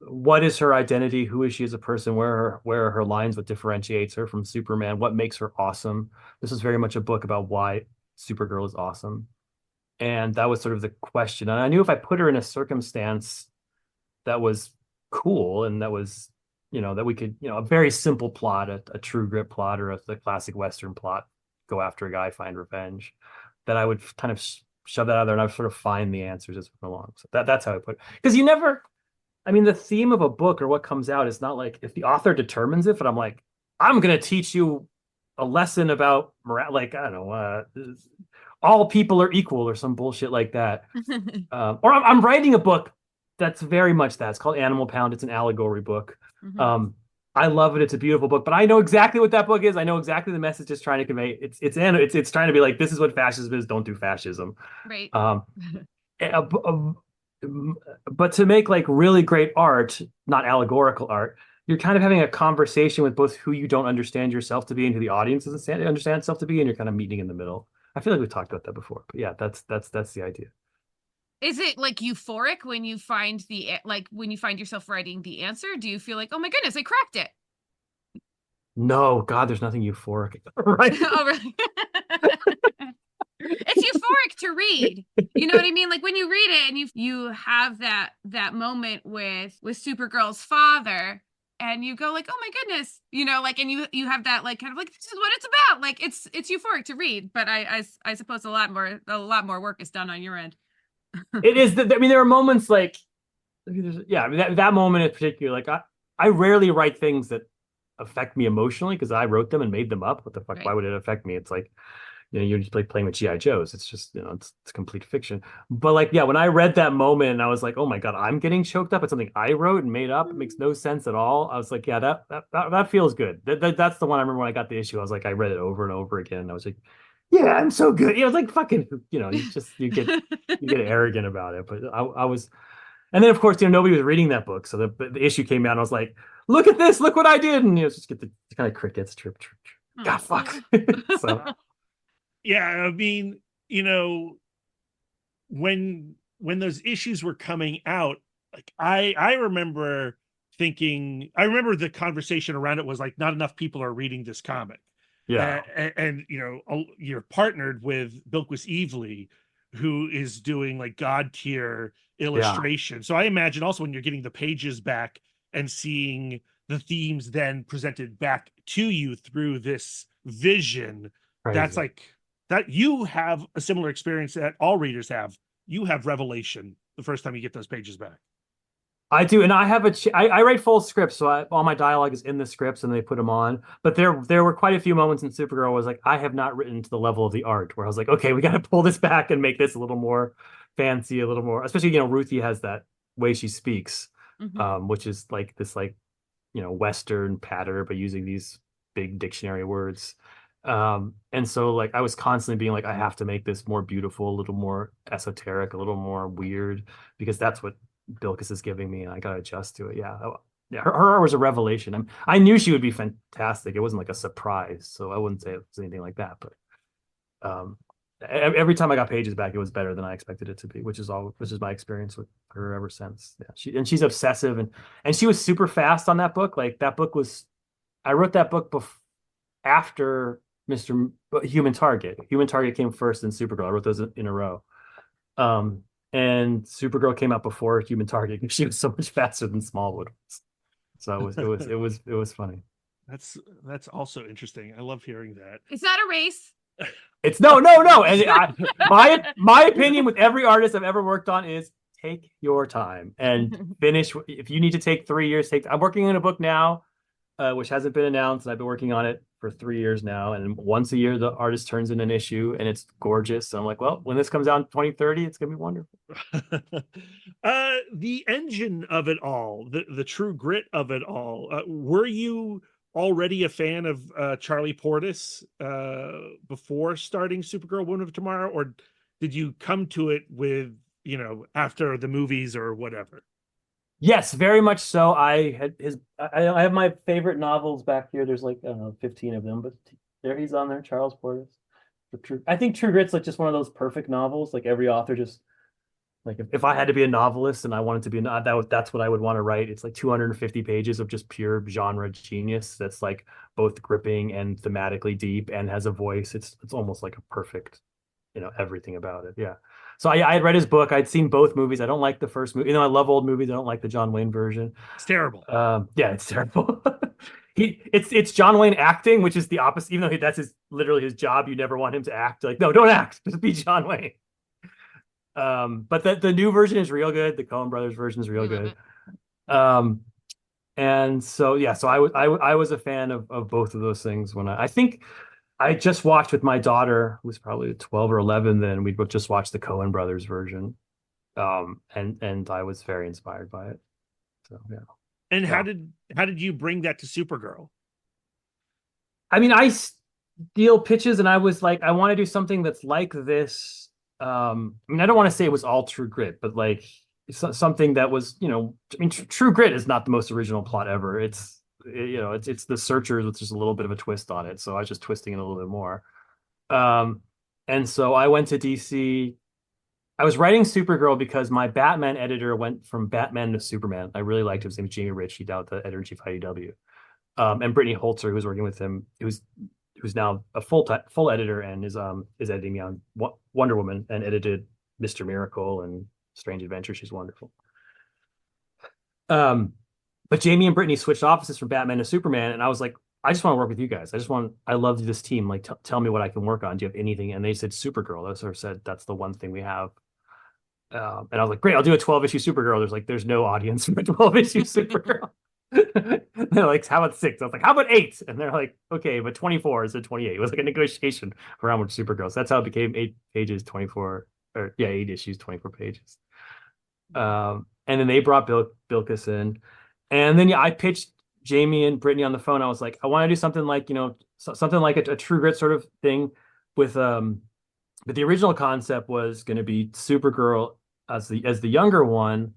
E: what is her identity? Who is she as a person? Where are her lines? What differentiates her from Superman? What makes her awesome? This is very much a book about why Supergirl is awesome. And that was sort of the question. And I knew if I put her in a circumstance that was cool and that was, that we could, a very simple plot, a True Grit plot or the classic Western plot, go after a guy, find revenge, that I would kind of shove that out there and I would sort of find the answers as we go along. So that's how I put it. Because the theme of a book or what comes out is not like if the author determines it, but I'm like, I'm going to teach you a lesson about moral, like I don't know, all people are equal or some bullshit like that. Or I'm writing a book that's very much that. It's called Animal Pound. It's an allegory book.
C: Mhm.
E: I love it. It's a beautiful book, but I know exactly what that book is. I know exactly the message it's trying to convey. It's trying to be like, this is what fascism is. Don't do fascism.
C: Right.
E: Um, uh, but to make like really great art, not allegorical art, you're kind of having a conversation with both who you don't understand yourself to be and who the audience doesn't understand itself to be, and you're kind of meeting in the middle. I feel like we've talked about that before, but yeah, that's the idea.
C: Is it like euphoric when you find when you find yourself writing the answer? Do you feel like, oh my goodness, I cracked it?
E: No, God, there's nothing euphoric, right?
C: Oh, really? It's euphoric to read. You know what I mean? Like when you read it and you have that moment with Supergirl's father, and you go like, oh my goodness, like, and you have that like kind of like, this is what it's about. Like it's euphoric to read, but I suppose a lot more work is done on your end.
E: It is. I mean, there are moments like, yeah, I mean, that moment in particular, like I rarely write things that affect me emotionally because I wrote them and made them up. What the fuck? Why
C: Right.
E: would it affect me? It's like, you're just like playing with GI Joes. It's just, it's complete fiction. But like, yeah, when I read that moment, I was like, oh my God, I'm getting choked up at something I wrote and made up. It makes no sense at all. I was like, yeah, that feels good. That's the one I remember when I got the issue. I was like, I read it over and over again. And I was like, yeah, I'm so good. It's like fucking, you get arrogant about it. But I was, and then of course, nobody was reading that book. So the issue came out and I was like, look at this, look what I did. And just get the kind of crickets, chirp, chirp, chirp. God, fuck. So
D: Yeah, I mean, when those issues were coming out, like I remember the conversation around it was like, not enough people are reading this comic.
E: yeah,
D: And you're partnered with Bilquis Evely, who is doing like god tier
E: yeah,
D: illustration. So I imagine also when you're getting the pages back and seeing the themes then presented back to you through this vision, that's
E: crazy.
D: like that you have a similar experience that all readers have. You have revelation the first time you get those pages back.
E: I do, and I have I write full scripts, so all my dialogue is in the scripts, and they put them on. But there were quite a few moments in Supergirl was like I have not written to the level of the art, where I was like, okay, we got to pull this back and make this a little more fancy, a little more. Especially Ruthie has that way she speaks,
C: Mhm.
E: which is like this like Western patter, but using these big dictionary words. And so like I was constantly being like, I have to make this more beautiful, a little more esoteric, a little more weird, because that's what Bilkis is giving me, and I gotta adjust to it. Yeah. Yeah, her art was a revelation. I knew she would be fantastic. It wasn't like a surprise, so I wouldn't say it was anything like that. But um, every time I got pages back, it was better than I expected it to be, which is my experience with her ever since. Yeah, she's obsessive, and she was super fast on that book. Like that book was, I wrote that book after Mr. Human Target. Human Target came first, and Supergirl. I wrote those in a row. Um, and Supergirl came out before Human Target because she was so much faster than Smallwood was. So it was funny.
D: That's also interesting. I love hearing that.
C: It's not a race.
E: It's no. And my opinion with every artist I've ever worked on is take your time and finish. If you need to take 3 years, I'm working on a book now, which hasn't been announced, and I've been working on it for 3 years now. And once a year, the artist turns in an issue, and it's gorgeous. So I'm like, well, when this comes out in 2030, it's gonna be wonderful.
D: The engine of it all, the true grit of it all. Were you already a fan of Charlie Portis before starting Supergirl Woman of Tomorrow, or did you come to it with after the movies or whatever?
E: Yes, very much so. I have my favorite novels back here. There's like, I don't know, 15 of them, but there he's on there, Charles Portis. I think True Grit's like just one of those perfect novels. Like every author just like if I had to be a novelist and I wanted to be that's what I would want to write. It's like 250 pages of just pure genre genius that's like both gripping and thematically deep and has a voice. It's almost like a perfect, everything about it. Yeah. So I had read his book. I'd seen both movies. I don't like the first movie. I love old movies. I don't like the John Wayne version.
D: It's terrible.
E: Yeah, it's terrible. It's John Wayne acting, which is the opposite. Even though that's literally his job, you never want him to act. Like, no, don't act. Just be John Wayne. But the new version is real good. The Coen Brothers version is real good. And so yeah, so I was a fan of both of those things when I think I just watched with my daughter, who was probably 12 or 11 then. We both just watched the Coen brothers version. And I was very inspired by it. So yeah.
D: And
E: Yeah.
D: how did you bring that to Supergirl?
E: I mean, I steal pitches and I was like, I want to do something that's like this. I mean, I don't want to say it was all True Grit, but like something that was, I mean, True Grit is not the most original plot ever. It's the Searchers with just a little bit of a twist on it. So I was just twisting it a little bit more. Um, and so I went to DC. I was writing Supergirl because my Batman editor went from Batman to Superman. I really liked him. His name was Jamie Rich. He died, the editor-in-chief of IDW. And Brittany Holzer, who was working with him, who's now a full editor and is editing me on Wonder Woman and edited Mr. Miracle and Strange Adventure. She's wonderful. But Jamie and Brittany switched offices from Batman to Superman, and I was like, I just want to work with you guys. I love this team. Like, tell me what I can work on. Do you have anything? And they said Supergirl. They sort of said that's the one thing we have. And I was like, great, I'll do a 12-issue Supergirl. There's no audience for a 12-issue Supergirl. They're like, how about 6? I was like, how about 8? And they're like, okay, but 24 is a 28. It was like a negotiation around with Supergirl. So that's how it became 8 pages, 24, or yeah, 8 issues, 24 pages. And then they brought Bilkis in. And then I pitched Jamie and Brittany on the phone. I was like, I want to do something like, something like a True Grit sort of thing with but the original concept was going to be Supergirl as the younger one,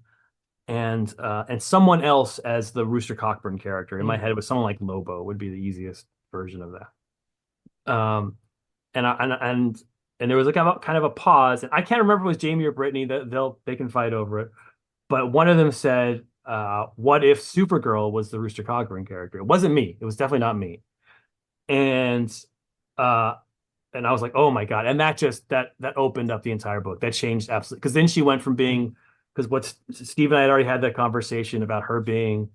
E: and someone else as the Rooster Cockburn character. In my head, it was someone like Lobo would be the easiest version of that. And there was like kind of a pause, and I can't remember if it was Jamie or Brittany. That they can fight over it, but one of them said, "What if Supergirl was the Rooster Cockburn character?" It wasn't me. It was definitely not me. And I was like, oh my God. And that opened up the entire book. That changed absolutely. Because then she went from being, because Steve and I had already had that conversation about her being,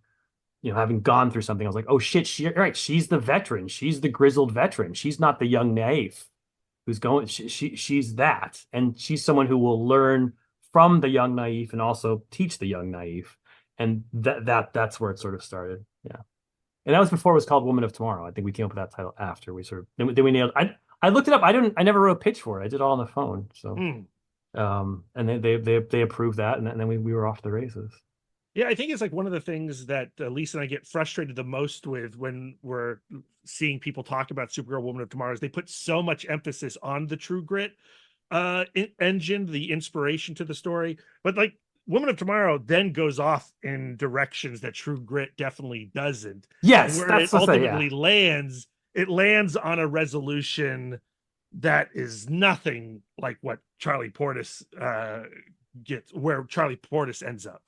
E: having gone through something. I was like, oh shit, right. She's the veteran. She's the grizzled veteran. She's not the young naif who's going, she's that. And she's someone who will learn from the young naif and also teach the young naif. And that's where it sort of started. Yeah. And that was before it was called Woman of Tomorrow. I think we came up with that title after we then we nailed. I looked it up. I never wrote a pitch for it. I did it all on the phone. So, and they approved that, and then we were off the races.
D: Yeah, I think it's like one of the things that Lisa and I get frustrated the most with when we're seeing people talk about Supergirl, Woman of Tomorrow, is they put so much emphasis on the True Grit engine, the inspiration to the story, but like Woman of Tomorrow then goes off in directions that True Grit definitely doesn't.
E: Yes,
D: where
E: that's
D: it ultimately lands. It lands on a resolution that is nothing like what Charlie Portis gets, where Charlie Portis ends up.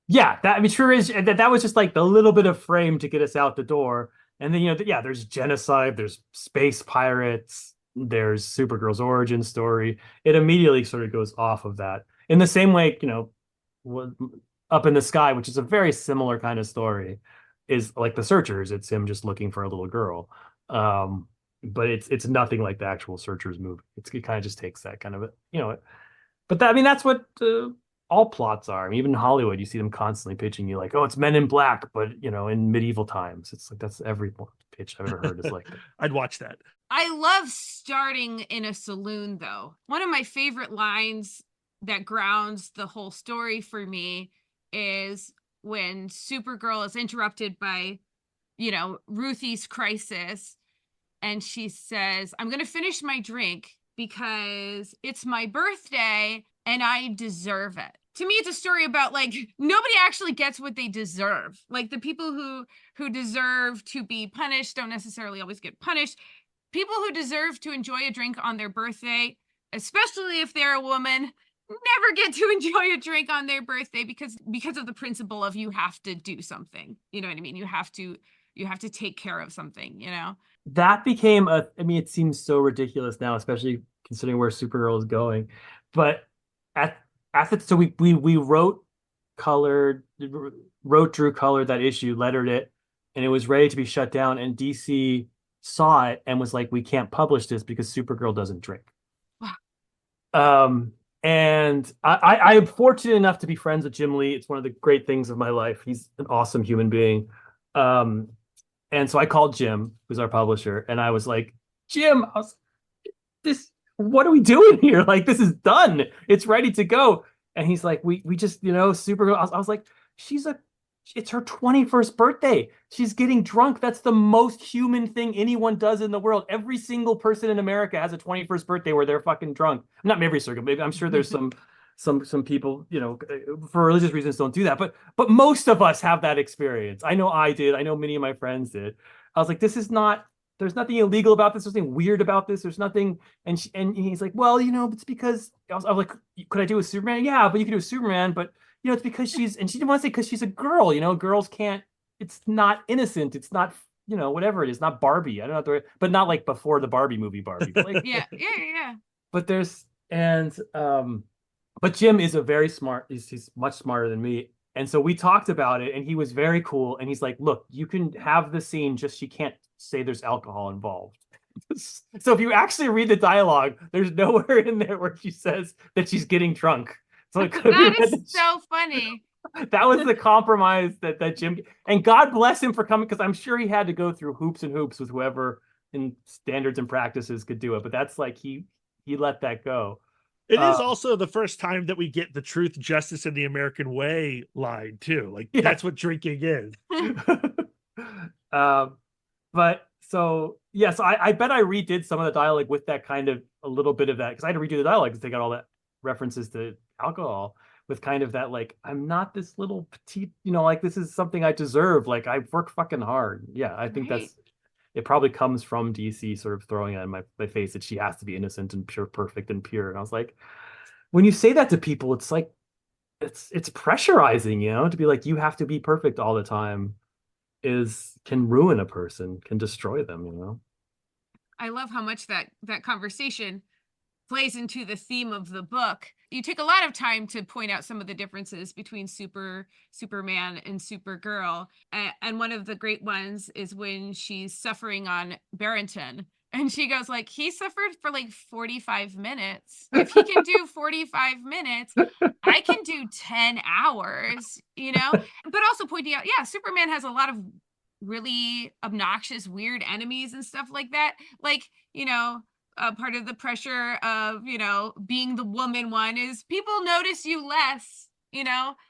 E: Yeah, sure is that was just like the little bit of frame to get us out the door. And then, there's genocide, there's space pirates, there's Supergirl's origin story. It immediately sort of goes off of that. In the same way, Up in the Sky, which is a very similar kind of story, is like the Searchers. It's him just looking for a little girl. But it's nothing like the actual Searchers movie. It kind of just takes that kind of but that's what all plots are. I mean, even in Hollywood, you see them constantly pitching you like, oh, it's Men in Black, but in medieval times. It's like that's every pitch I've ever heard is like that.
D: I'd watch that.
C: I love starting in a saloon, though. One of my favorite lines that grounds the whole story for me is when Supergirl is interrupted by, Ruthie's crisis. And she says, I'm going to finish my drink because it's my birthday and I deserve it. To me, it's a story about like nobody actually gets what they deserve. Like the people who deserve to be punished don't necessarily always get punished. People who deserve to enjoy a drink on their birthday, especially if they're a woman, never get to enjoy a drink on their birthday because of the principle of you have to do something. You know what I mean? You have to take care of something,
E: That became it seems so ridiculous now, especially considering where Supergirl is going. But so we wrote drew colored that issue, lettered it, and it was ready to be shut down. And DC saw it and was like, we can't publish this because Supergirl doesn't drink.
C: Wow.
E: And I am fortunate enough to be friends with Jim Lee. It's one of the great things of my life. He's an awesome human being. And so I called Jim, who's our publisher, and I was like, Jim, I was this. What are we doing here? Like, this is done. It's ready to go. And he's like, we just, Supergirl. I was like, she's a, it's her 21st birthday. She's getting drunk. That's the most human thing anyone does in the world. Every single person in America has a 21st birthday where they're fucking drunk. Not every circle. Maybe I'm sure there's some people, for religious reasons don't do that. But most of us have that experience. I know I did. I know many of my friends did. I was like, this is not. There's nothing illegal about this. There's nothing weird about this. There's nothing. And he's like, well, it's because I was like, could I do a Superman? Yeah, but you could do a Superman. But it's because and she didn't want to say because she's a girl. Girls can't. It's not innocent. It's not. Whatever it is, not Barbie. I don't know, but not like before the Barbie movie, Barbie. But like,
C: yeah.
E: but there's but Jim is a very smart. He's much smarter than me. And so we talked about it, and he was very cool. And he's like, look, you can have the scene, just she can't say there's alcohol involved. So if you actually read the dialogue, there's nowhere in there where she says that she's getting drunk. So
C: that is so funny.
E: That was the compromise that Jim, and God bless him for coming, because I'm sure he had to go through hoops and hoops with whoever in standards and practices could do it. But that's like he let that go.
D: It is also the first time that we get the truth, justice, and the American way line too. Like that's what drinking is.
E: But so I bet I redid some of the dialogue with that kind of a little bit of that, because I had to redo the dialogue because they got all that references to alcohol with kind of that, like, I'm not this little petite, like this is something I deserve. Like I work fucking hard. Yeah, I think it probably comes from DC sort of throwing it in my face that she has to be innocent and pure, perfect and pure. And I was like, when you say that to people, it's like, it's pressurizing, to be like, you have to be perfect all the time can ruin a person, can destroy them.
C: I love how much that conversation plays into the theme of the book. You take a lot of time to point out some of the differences between Superman and Supergirl. And one of the great ones is when she's suffering on Barrington. And she goes like, he suffered for like 45 minutes. If he can do 45 minutes, I can do 10 hours, But also pointing out, Superman has a lot of really obnoxious, weird enemies and stuff like that. Like, part of the pressure of, being the woman one is people notice you less,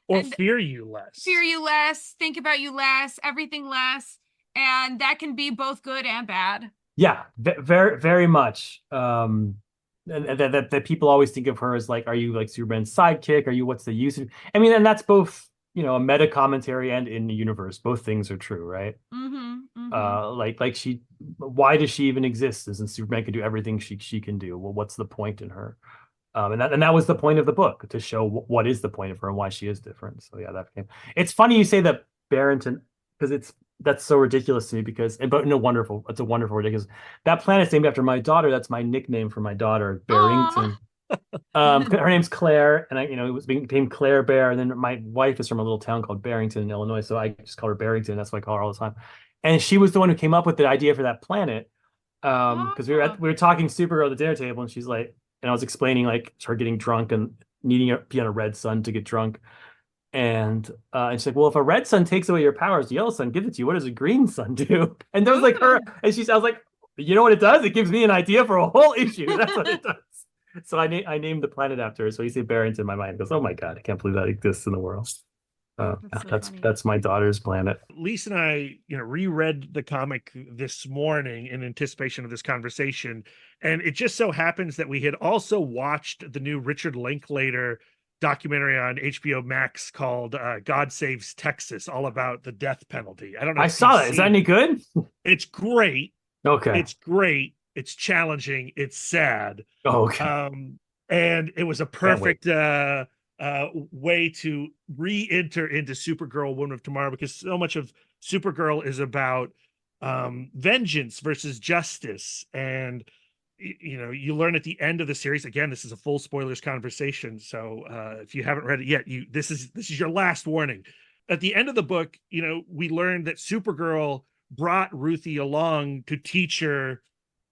D: or
C: and
D: fear you less,
C: think about you less, everything less. And that can be both good and bad.
E: Yeah, very, very much. And that people always think of her as like, are you like Superman's sidekick? Are you, what's the use of, I mean, and that's both, a meta commentary and in the universe. Both things are true, right? Like she, why does she even exist? Since Superman can do everything she can do. Well, what's the point in her? And that was the point of the book, to show what is the point of her and why she is different. So yeah, that became. It's funny you say that Barrington, because that's so ridiculous to me, because it's a wonderful ridiculous. That planet's named after my daughter. That's my nickname for my daughter, Barrington. Her name's Claire, and it was became Claire Bear, and then my wife is from a little town called Barrington in Illinois, so I just call her Barrington. That's what I call her all the time. And she was the one who came up with the idea for that planet, because we were talking Supergirl at the dinner table, and she's like, and I was explaining like her getting drunk and needing to be on a red sun to get drunk, and she's like, well, if a red sun takes away your powers, the yellow sun gives it to you. What does a green sun do? And there was like her, and I was like, you know what it does? It gives me an idea for a whole issue. That's what it does. So I named the planet after her. So you say Barrington, my mind goes, oh my God, I can't believe that exists in the world. That's my daughter's planet.
D: Lisa and I, reread the comic this morning in anticipation of this conversation. And it just so happens that we had also watched the new Richard Linklater documentary on HBO Max called God Saves Texas, all about the death penalty. I don't know.
E: I saw that. Is that any good?
D: It's great.
E: Okay.
D: It's great. It's challenging. It's sad.
E: Oh, okay.
D: And it was a perfect way to re-enter into Supergirl, Woman of Tomorrow, because so much of Supergirl is about vengeance versus justice. And you learn at the end of the series, again, this is a full spoilers conversation, so if you haven't read it yet, this is your last warning. At the end of the book, we learned that Supergirl brought Ruthye along to teach her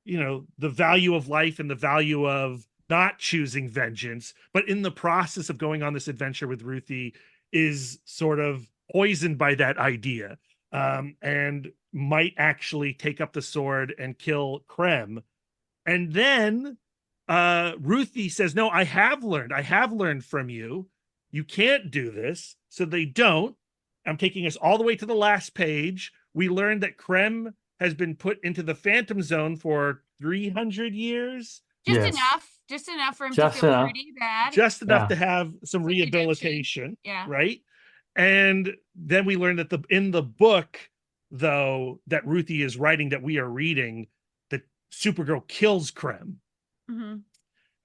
D: the value of life and the value of not choosing vengeance, but in the process of going on this adventure with Ruthye is sort of poisoned by that idea, and might actually take up the sword and kill Krem And then Ruthie says, no, I have learned from you. You can't do this. So they don't. I'm taking us all the way to the last page. We learned that Krem has been put into the Phantom Zone for 300 years.
C: Just enough for him
E: Just
C: to feel
E: enough.
C: pretty bad.
D: Just enough
E: Yeah.
D: to have some rehabilitation.
C: Yeah.
D: Right. And then we learned that in the book, though, that Ruthie is writing, that we are reading, that Supergirl kills Krem.
C: Mm-hmm.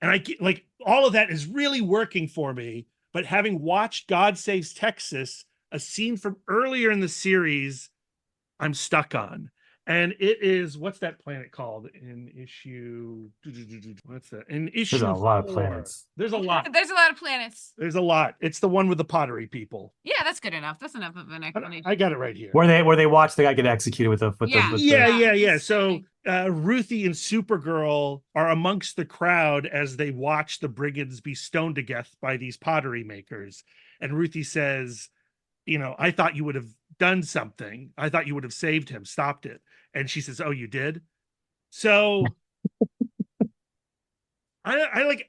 D: And I like all of that is really working for me. But having watched God Saves Texas, a scene from earlier in the series, I'm stuck on. And it is, what's that planet called in issue? What's that? In issue
E: There's a lot
D: 4.
E: of planets.
D: There's a lot.
C: There's a lot of planets.
D: There's a lot. It's the one with the pottery people.
C: Yeah, that's good enough. That's enough of an explanation.
D: I got it right here.
E: Where they watch the guy get executed with the
D: Yeah. So Ruthie and Supergirl are amongst the crowd as they watch the brigands be stoned to death by these pottery makers. And Ruthie says, I thought you would have done something. I thought you would have saved him, stopped it. And she says, oh, you did? So I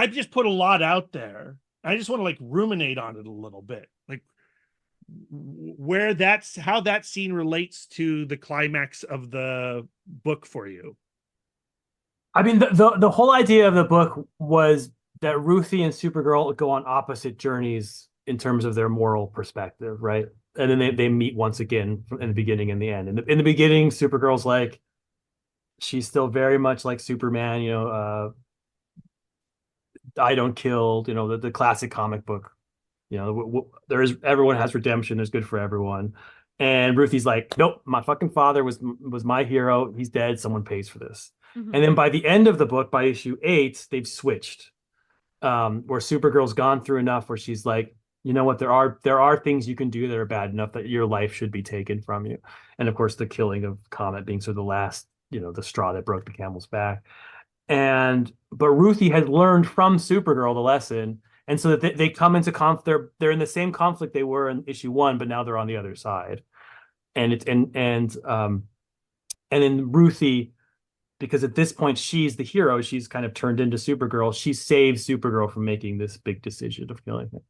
D: just put a lot out there. I just want to ruminate on it a little bit. How that scene relates to the climax of the book for you.
E: I mean, the whole idea of the book was that Ruthie and Supergirl go on opposite journeys in terms of their moral perspective, right? And then they meet once again in the beginning and the end. In the beginning, Supergirl's like, she's still very much like Superman, I don't kill, the classic comic book. Everyone has redemption. There's good for everyone. And Ruthie's like, nope, my fucking father was my hero. He's dead. Someone pays for this.
C: Mm-hmm.
E: And then by the end of the book, by issue 8, they've switched. Where Supergirl's gone through enough where she's like, you know what, there are things you can do that are bad enough that your life should be taken from you. And of course, the killing of Comet being sort of the last, the straw that broke the camel's back. But Ruthie had learned from Supergirl the lesson. And so that they come into conflict, they're in the same conflict they were in issue 1, but now they're on the other side. And then Ruthie, because at this point she's the hero, she's kind of turned into Supergirl. She saves Supergirl from making this big decision of killing him.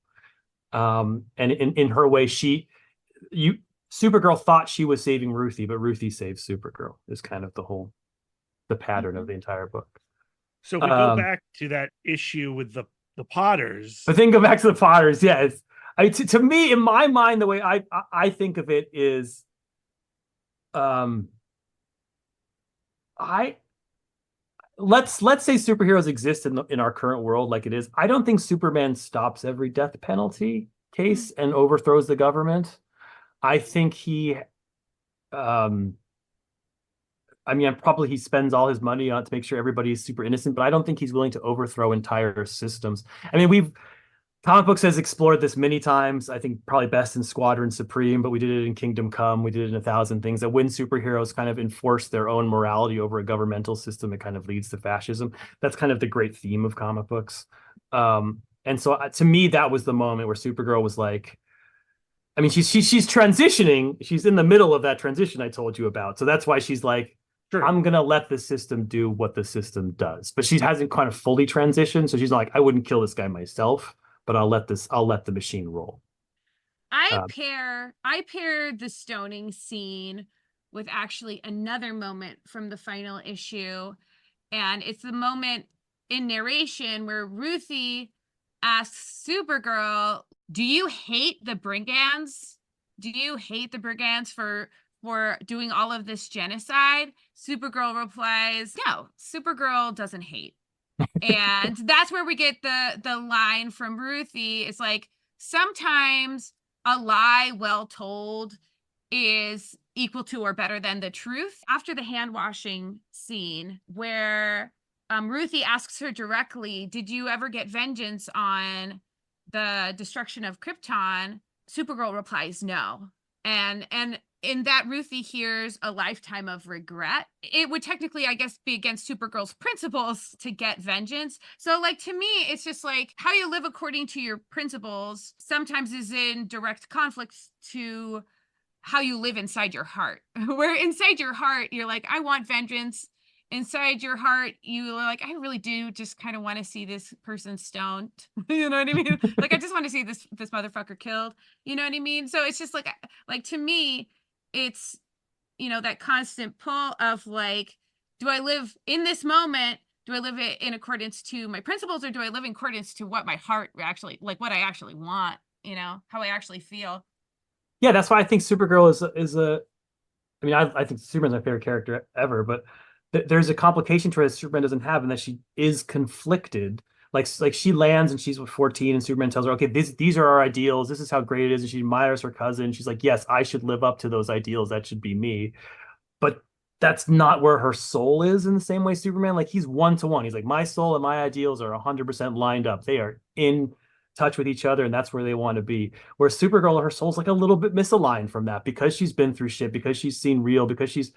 E: And in her way, Supergirl thought she was saving Ruthie, but Ruthie saves Supergirl is kind of the pattern of the entire book.
D: So if we go back to that issue with the Potters.
E: But then go back to the Potters. Yeah, to me, in my mind, the way I think of it is, let's say superheroes exist in our current world like it is. I don't think Superman stops every death penalty case and overthrows the government. I think he probably he spends all his money on to make sure everybody is super innocent, but I don't think he's willing to overthrow entire systems. I mean, comic books has explored this many times. I think probably best in Squadron Supreme, but we did it in Kingdom Come. We did it in 1,000 Things, that when superheroes kind of enforce their own morality over a governmental system, it kind of leads to fascism. That's kind of the great theme of comic books. And so to me, that was the moment where Supergirl was like, I mean, she's transitioning. She's in the middle of that transition I told you about. So that's why she's like, sure, I'm going to let the system do what the system does. But she hasn't kind of fully transitioned. So she's not like, I wouldn't kill this guy myself, but I'll let the machine roll.
C: I pair the stoning scene with actually another moment from the final issue. And it's the moment in narration where Ruthie asks Supergirl, do you hate the brigands? Do you hate the brigands for doing all of this genocide? Supergirl replies, no, Supergirl doesn't hate. And that's where we get the line from Ruthie. It's like, sometimes a lie well told is equal to or better than the truth. After the hand washing scene where Ruthie asks her directly, did you ever get vengeance on the destruction of Krypton? Supergirl replies, no. And in that, Ruthie hears a lifetime of regret. It would technically, I guess, be against Supergirl's principles to get vengeance. So, to me, it's just like how you live according to your principles sometimes is in direct conflict to how you live inside your heart. Where inside your heart, you're like, I want vengeance. inside your heart, you are like, I really do just kind of want to see this person stoned. You know what I mean? Like, I just want to see this motherfucker killed. You know what I mean? So it's just like to me, it's, that constant pull of like, do I live in this moment? Do I live it in accordance to my principles, or do I live in accordance to what my heart actually, like what I actually want, how I actually feel?
E: Yeah, that's why I think Supergirl is a. I mean, I think Superman's my favorite character ever, but there's a complication to her that Superman doesn't have, and that she is conflicted. Like she lands and she's 14, and Superman tells her, "Okay, these are our ideals. This is how great it is." And she admires her cousin. She's like, "Yes, I should live up to those ideals. That should be me." But that's not where her soul is in the same way Superman. Like he's one to one. He's like, my soul and my ideals are 100% lined up. They are in touch with each other, and that's where they want to be. Where Supergirl, her soul's like a little bit misaligned from that because she's been through shit, because she's seen real, because she's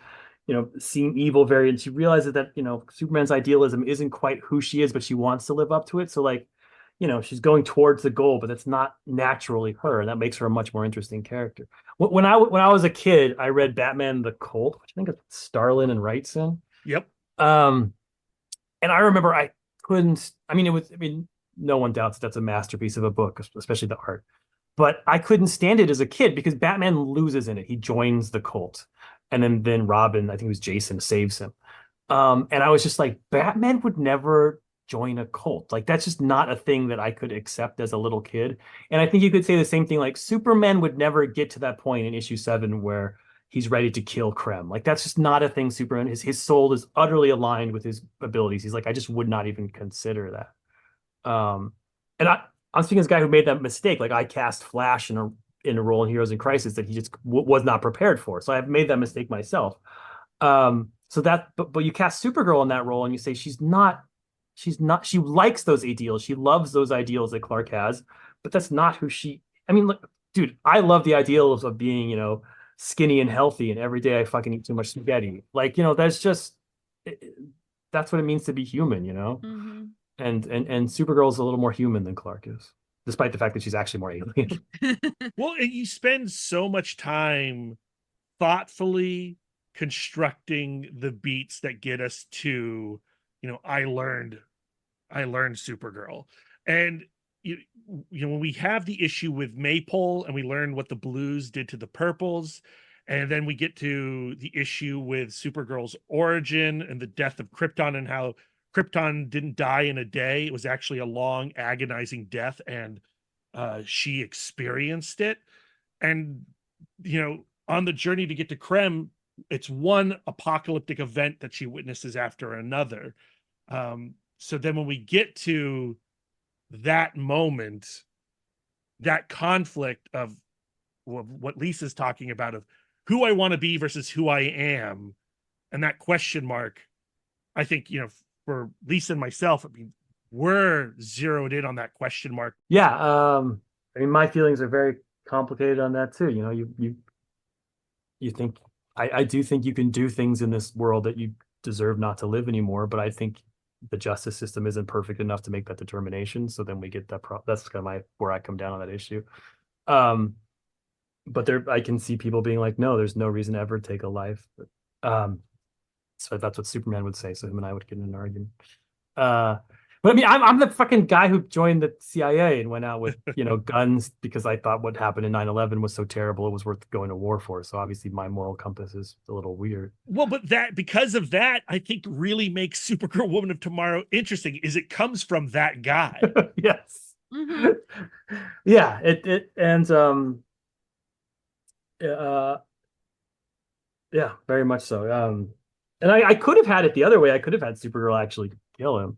E: seen evil very, and she realizes that Superman's idealism isn't quite who she is, but she wants to live up to it. So like, she's going towards the goal, but that's not naturally her, and that makes her a much more interesting character. When I was a kid, I read Batman the Colt, which I think is Starlin and writes in.
D: Yep.
E: And I remember I couldn't. I mean, no one doubts that's a masterpiece of a book, especially the art. But I couldn't stand it as a kid because Batman loses in it. He joins the cult, and then Robin, I think it was Jason, saves him. And I was just like, Batman would never join a cult. Like that's just not a thing that I could accept as a little kid. And I think you could say the same thing. Like Superman would never get to that point in issue 7 where he's ready to kill Krem. Like that's just not a thing. Superman, his soul is utterly aligned with his abilities. He's like, I just would not even consider that. And I'm speaking as a guy who made that mistake. Like I cast Flash in a role in Heroes in Crisis that he just was not prepared for. So I've made that mistake myself. But you cast Supergirl in that role and you say she likes those ideals. She loves those ideals that Clark has, but that's not who I mean, look, dude, I love the ideals of being, skinny and healthy, and every day I fucking eat too much spaghetti. Like, that's what it means to be human.
C: Mm-hmm.
E: And Supergirl's a little more human than Clark is, despite the fact that she's actually more alien.
D: Well, you spend so much time thoughtfully constructing the beats that get us to, I learned Supergirl. And when we have the issue with Maypole and we learn what the blues did to the purples, and then we get to the issue with Supergirl's origin and the death of Krypton, and how Krypton didn't die in a day. It was actually a long, agonizing death, and she experienced it. And, on the journey to get to Krem, it's one apocalyptic event that she witnesses after another. So then when we get to that moment, that conflict of what Lisa's talking about, of who I want to be versus who I am, and that question mark, I think, for Lisa and myself, I mean, we're zeroed in on that question mark.
E: Yeah. I mean, my feelings are very complicated on that too. You think, I do think you can do things in this world that you deserve not to live anymore, but I think the justice system isn't perfect enough to make that determination. So then we get that's kind of where I come down on that issue. But I can see people being like, no, there's no reason to ever take a life. So that's what Superman would say. So him and I would get in an argument. But I mean, I'm the fucking guy who joined the CIA and went out with, guns because I thought what happened in 9/11 was so terrible it was worth going to war for. So obviously my moral compass is a little weird.
D: Well, but because of that, I think really makes Supergirl Woman of Tomorrow interesting, is it comes from that guy.
E: Yes.
C: Mm-hmm.
E: Yeah. Yeah, very much so. And I could have had it the other way. I could have had Supergirl actually kill him.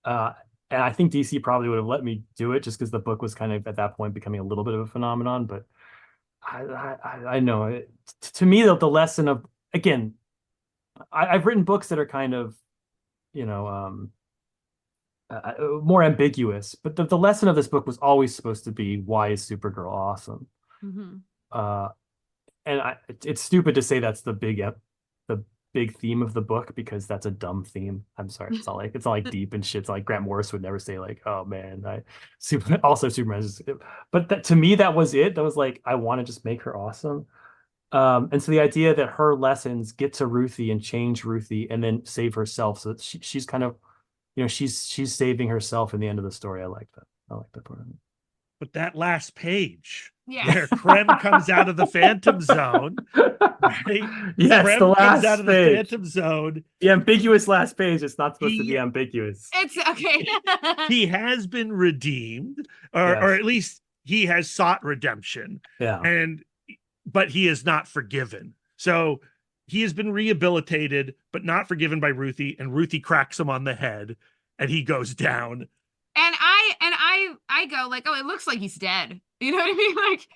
E: And I think DC probably would have let me do it just because the book was kind of at that point becoming a little bit of a phenomenon. But I know to me, the lesson of, again, I've written books that are kind of, more ambiguous, but the lesson of this book was always supposed to be, why is Supergirl awesome?
C: Mm-hmm.
E: And it's stupid to say that's the big theme of the book, because that's a dumb theme. I'm sorry. It's not like deep and shit. It's like Grant Morrison would never say like, oh man, Superman is, but to me, that was it. That was like, I want to just make her awesome. And so the idea that her lessons get to Ruthie and change Ruthie and then save herself, so that she's kind of, she's saving herself in the end of the story. I like that. I like that part of it.
D: But that last page
C: Yeah.
D: where Krem comes out of the Phantom Zone, right?
E: Yes, the
D: Krem comes out
E: last
D: of the
E: page.
D: Phantom Zone.
E: The ambiguous last page. It's not supposed to
D: He-
E: be ambiguous.
C: It's okay.
D: He has been redeemed, or
E: Yes.
D: at least he has sought redemption,
E: Yeah.
D: but he is not forgiven. So he has been rehabilitated, but not forgiven by Ruthie, and Ruthie cracks him on the head, and he goes down.
C: And I go like, oh, it looks like he's dead. You know what I mean? Like,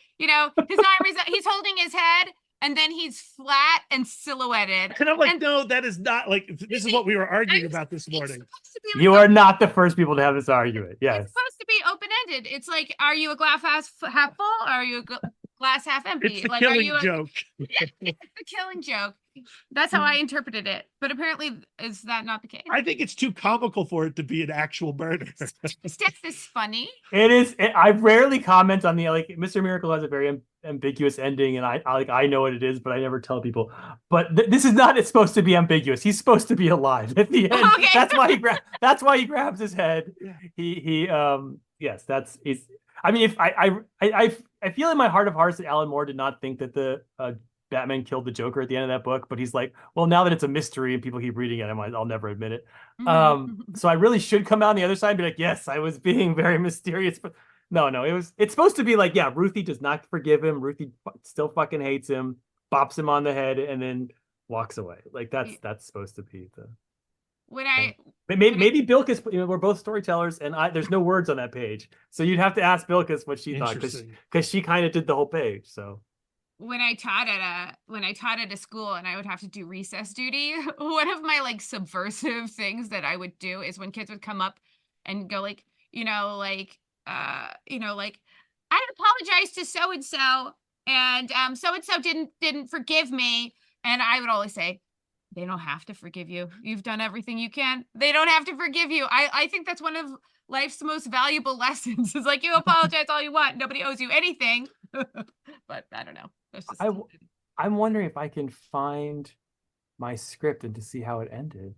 C: his arm is, he's holding his head, and then he's flat and silhouetted.
D: And I'm like, no, that is not like, this is what we were arguing about this
C: It's
D: morning.
C: supposed to be like
E: You are not the first people to have this argument. Yes.
C: It's supposed to be open-ended. It's like, are you a glass half full, or are you a glass half empty?
D: It's the
C: Like,
D: killing
C: are you
D: joke.
C: It's the killing joke. That's how I interpreted it. But apparently, is that not the case?
D: I think it's too comical for it to be an actual murder.
C: Is this funny?
E: It is. I rarely comment on the Mr. Miracle has a very ambiguous ending, and I know what it is, but I never tell people. But this is not. It's supposed to be ambiguous. He's supposed to be alive at the end.
C: Okay.
E: That's why he grabs his head. Yes, that's. I mean, if I feel in my heart of hearts that Alan Moore did not think that the Batman killed the Joker at the end of that book, but he's like, well, now that it's a mystery and people keep reading it, I'll never admit it. So I really should come out on the other side and be like, yes, I was being very mysterious, but no, it's supposed to be like, yeah, Ruthie does not forgive him. Ruthie still fucking hates him, bops him on the head, and then walks away. Like that's supposed to be the. Maybe Bilkis, we're both storytellers, and there's no words on that page, so you'd have to ask Bilkis what she thought, because she kind of did the whole page. So
C: when I taught at a school and I would have to do recess duty, one of my like subversive things that I would do is when kids would come up and go like, like, I apologize to so and so, and so didn't forgive me, and I would always say, they don't have to forgive you. You've done everything you can. They don't have to forgive you. I think that's one of life's most valuable lessons. Is like, you apologize all you want. Nobody owes you anything. But I don't know.
E: I'm wondering if I can find my script and to see how it ended.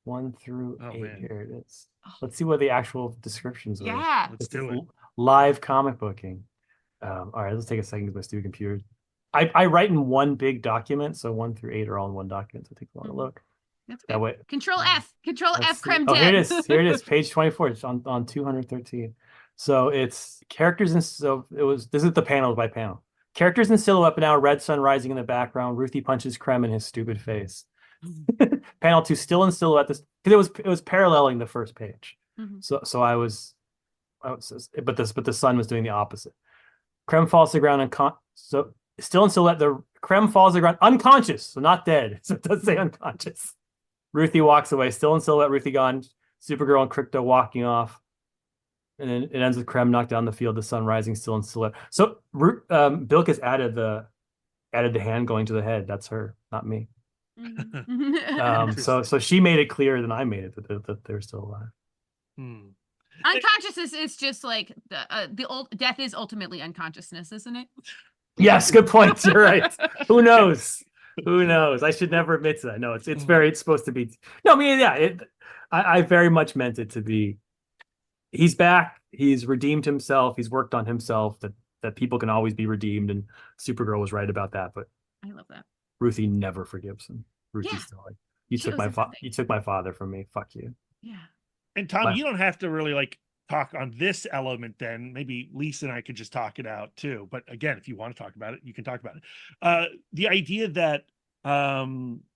E: 1 through 8. Man. Here it is. Let's see what the actual descriptions are.
C: Yeah.
D: Let's do it.
E: Live comic booking. All right, let's take a second to go stupid computer. I write in one big document, so 1 through 8 are all in one document. So take a look.
C: That's
E: that way.
C: Control F. Control F. Creme.
E: Oh, here it is. Here it is. Page 24. It's on 213. So it's characters, and so this is the panel by panel. Characters in silhouette, but now a red sun rising in the background. Ruthie punches Krem in his stupid face. Panel 2, still in silhouette. This because it was paralleling the first page. So I was, but the sun was doing the opposite. Krem falls to the ground so still in silhouette. The Krem falls to the ground unconscious, so not dead. So it does say unconscious. Ruthie walks away, still in silhouette. Ruthie gone. Supergirl and Krypto walking off. And then it ends with Krem knocked down the field, the sun rising still in silhouette. So Bilkis added the hand going to the head. That's her, not me. So she made it clearer than I made it that they're still alive.
C: Unconsciousness is just like the old death is ultimately unconsciousness, isn't it?
E: Yes, good point. You're right. Who knows? Who knows? I should never admit to that. No, it's supposed to be. No, I mean, yeah. I very much meant it to be. He's back. He's redeemed himself. He's worked on himself. That people can always be redeemed, and Supergirl was right about that. But
C: I love that.
E: Ruthie never forgives him. Ruthie's still like, you took my father from me. Fuck you.
C: Yeah.
D: And Tom, you don't have to really talk on this element. Then maybe Lisa and I could just talk it out too. But again, if you want to talk about it, you can talk about it. The idea that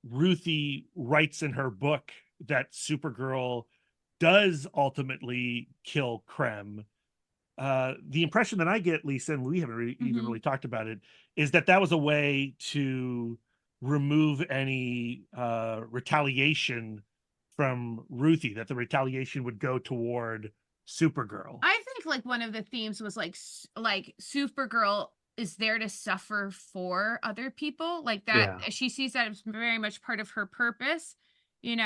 D: Ruthie writes in her book that Supergirl does ultimately kill Krem. The impression that I get, Lisa, and we haven't even really talked about it, is that was a way to remove any retaliation from Ruthie, that the retaliation would go toward Supergirl.
C: I think like one of the themes was like Supergirl is there to suffer for other people, like that. Yeah. She sees that as very much part of her purpose, there's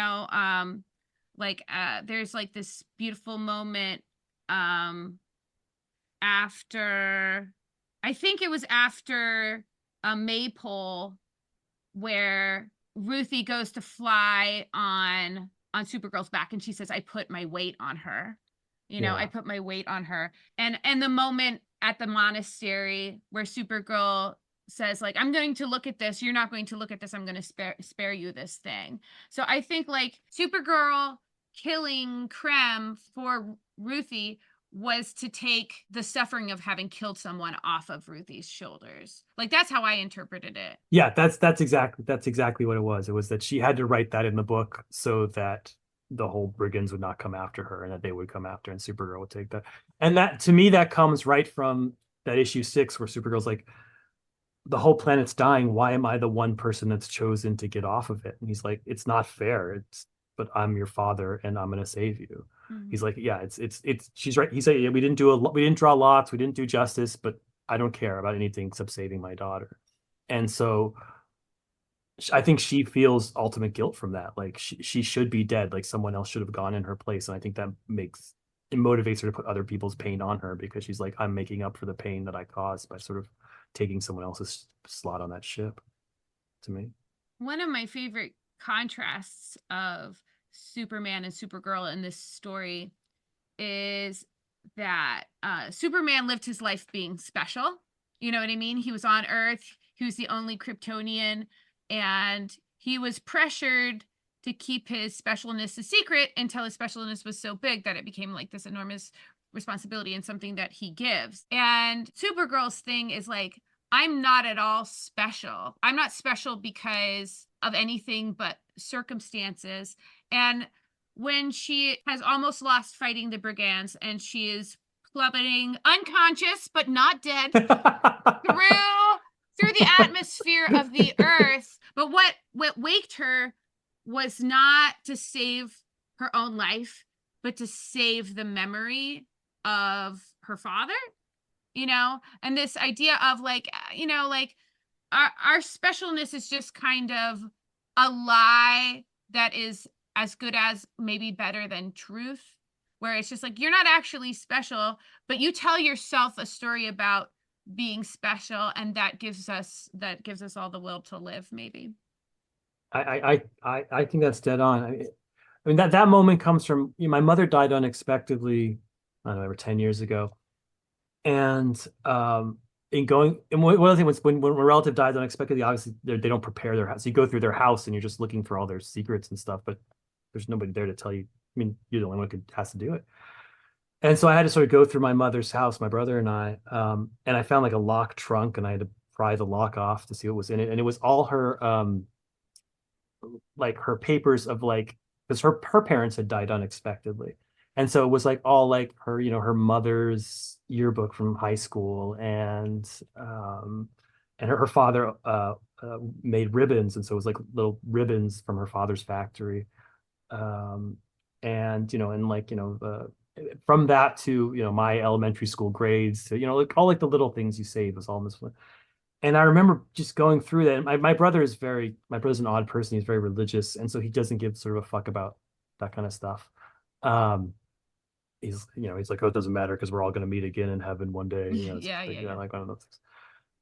C: like this beautiful moment after, I think it was after a maypole where Ruthie goes to fly on Supergirl's back, and she says, "I put my weight on her." I put my weight on her. And the moment at the monastery where Supergirl says, like, "I'm going to look at this. You're not going to look at this. I'm going to spare you this thing." So I think, like, Supergirl killing Krem for Ruthie was to take the suffering of having killed someone off of Ruthie's shoulders. Like, that's how I interpreted it.
E: Yeah, that's exactly what it was. It was that she had to write that in the book so that the whole brigands would not come after her, and that they would come after, and Supergirl would take that. And that, to me, that comes right from that issue 6 where Supergirl's like, the whole planet's dying. Why am I the one person that's chosen to get off of it? And he's like, it's not fair. But I'm your father, and I'm going to save you. Mm-hmm. He's like, yeah, it's. She's right. He said, yeah, we didn't draw lots, we didn't do justice, but I don't care about anything except saving my daughter. And so I think she feels ultimate guilt from that. Like, she should be dead. Like, someone else should have gone in her place. And I think that motivates her to put other people's pain on her, because she's like, I'm making up for the pain that I caused by sort of taking someone else's slot on that ship, to me.
C: One of my favorite contrasts of Superman and Supergirl in this story is that Superman lived his life being special. You know what I mean? He was on Earth. He was the only Kryptonian, and he was pressured to keep his specialness a secret until his specialness was so big that it became like this enormous responsibility and something that he gives. And Supergirl's thing is like, I'm not at all special. I'm not special because of anything but circumstances. And when she has almost lost fighting the brigands, and she is plummeting, unconscious but not dead, through the atmosphere of the Earth, but what waked her was not to save her own life, but to save the memory of her father. And this idea of like, like our specialness is just kind of a lie that is as good as, maybe better than, truth, where it's just like, you're not actually special, but you tell yourself a story about being special, and that gives us all the will to live, maybe.
E: I think that's dead on. I mean that moment comes from, my mother died unexpectedly, I don't know, over 10 years ago. And one of the things, when a relative dies unexpectedly, obviously they don't prepare their house. You go through their house and you're just looking for all their secrets and stuff, but there's nobody there to tell you. I mean, you're the only one who has to do it. And so I had to sort of go through my mother's house, my brother and I, and I found like a locked trunk, and I had to pry the lock off to see what was in it. And it was all her, like her papers of, like, because her parents had died unexpectedly. And so it was like all like her, her mother's yearbook from high school, and her father made ribbons, and so it was like little ribbons from her father's factory, and from that to my elementary school grades to like all like the little things you saved was all in this one. And I remember just going through that. And my brother's an odd person. He's very religious, and so he doesn't give sort of a fuck about that kind of stuff. He's like, oh, it doesn't matter because we're all going to meet again in heaven one day. Like one of those things.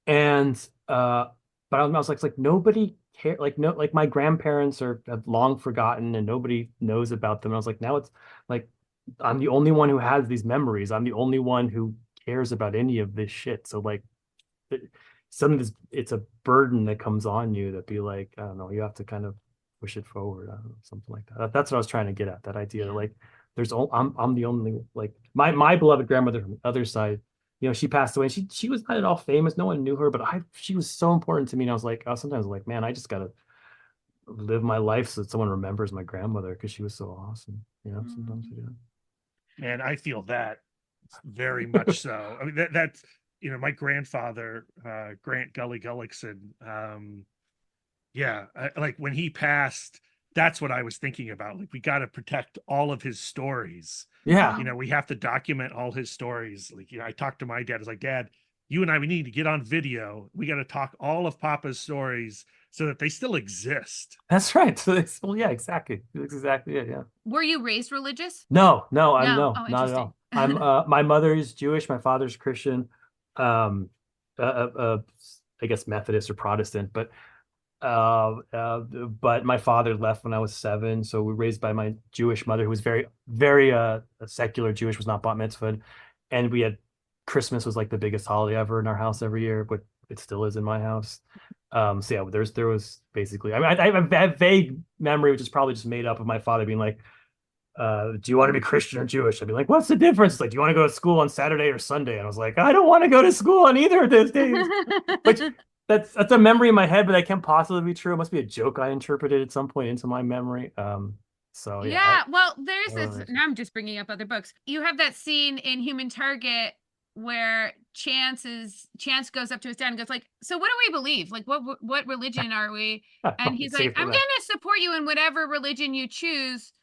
E: And but I was like nobody care, like, no, like my grandparents have long forgotten, and nobody knows about them. And I was like, now it's like I'm the only one who has these memories. I'm the only one who cares about any of this shit. So like, it's a burden that comes on you that be like, I don't know, you have to kind of push it forward. I don't know, something like that. That's what I was trying to get at. That idea that like, I'm the only, like, my beloved grandmother from the other side, she passed away. She was not at all famous. No one knew her, but she was so important to me. And I was like, sometimes like, man, I just gotta live my life so that someone remembers my grandmother because she was so awesome. Sometimes we do.
D: And I feel that very much so. I mean, that's my grandfather, Grant Gully Gullickson. Like when he passed, that's what I was thinking about. Like, we got to protect all of his stories.
E: Yeah.
D: We have to document all his stories. Like, I talked to my dad. I was like, Dad, you and I, we need to get on video. We got to talk all of Papa's stories so that they still exist.
E: That's right. So yeah, exactly. That's exactly it. Yeah.
C: Were you raised religious?
E: No,
C: Oh,
E: not at all. I'm my mother is Jewish, my father's Christian. I guess, Methodist or Protestant, but my father left when I was 7, so we were raised by my Jewish mother, who was very, very secular Jewish, was not bat mitzvahed, and we had Christmas was like the biggest holiday ever in our house every year, but it still is in my house. So yeah, there was basically, I mean, I have a vague memory, which is probably just made up, of my father being like, do you want to be Christian or Jewish? I'd be like, what's the difference? It's like, do you want to go to school on Saturday or Sunday? And I was like, I don't want to go to school on either of those days. Which that's a memory in my head, but that can't possibly be true. It must be a joke I interpreted at some point into my memory. So yeah.
C: Yeah, well, there's
E: I don't
C: this.
E: know.
C: Now I'm just bringing up other books. You have that scene in Human Target where Chance goes up to his dad and goes like, "So what do we believe? Like, what religion are we?" And he's like, "I'm gonna support you in whatever religion you choose,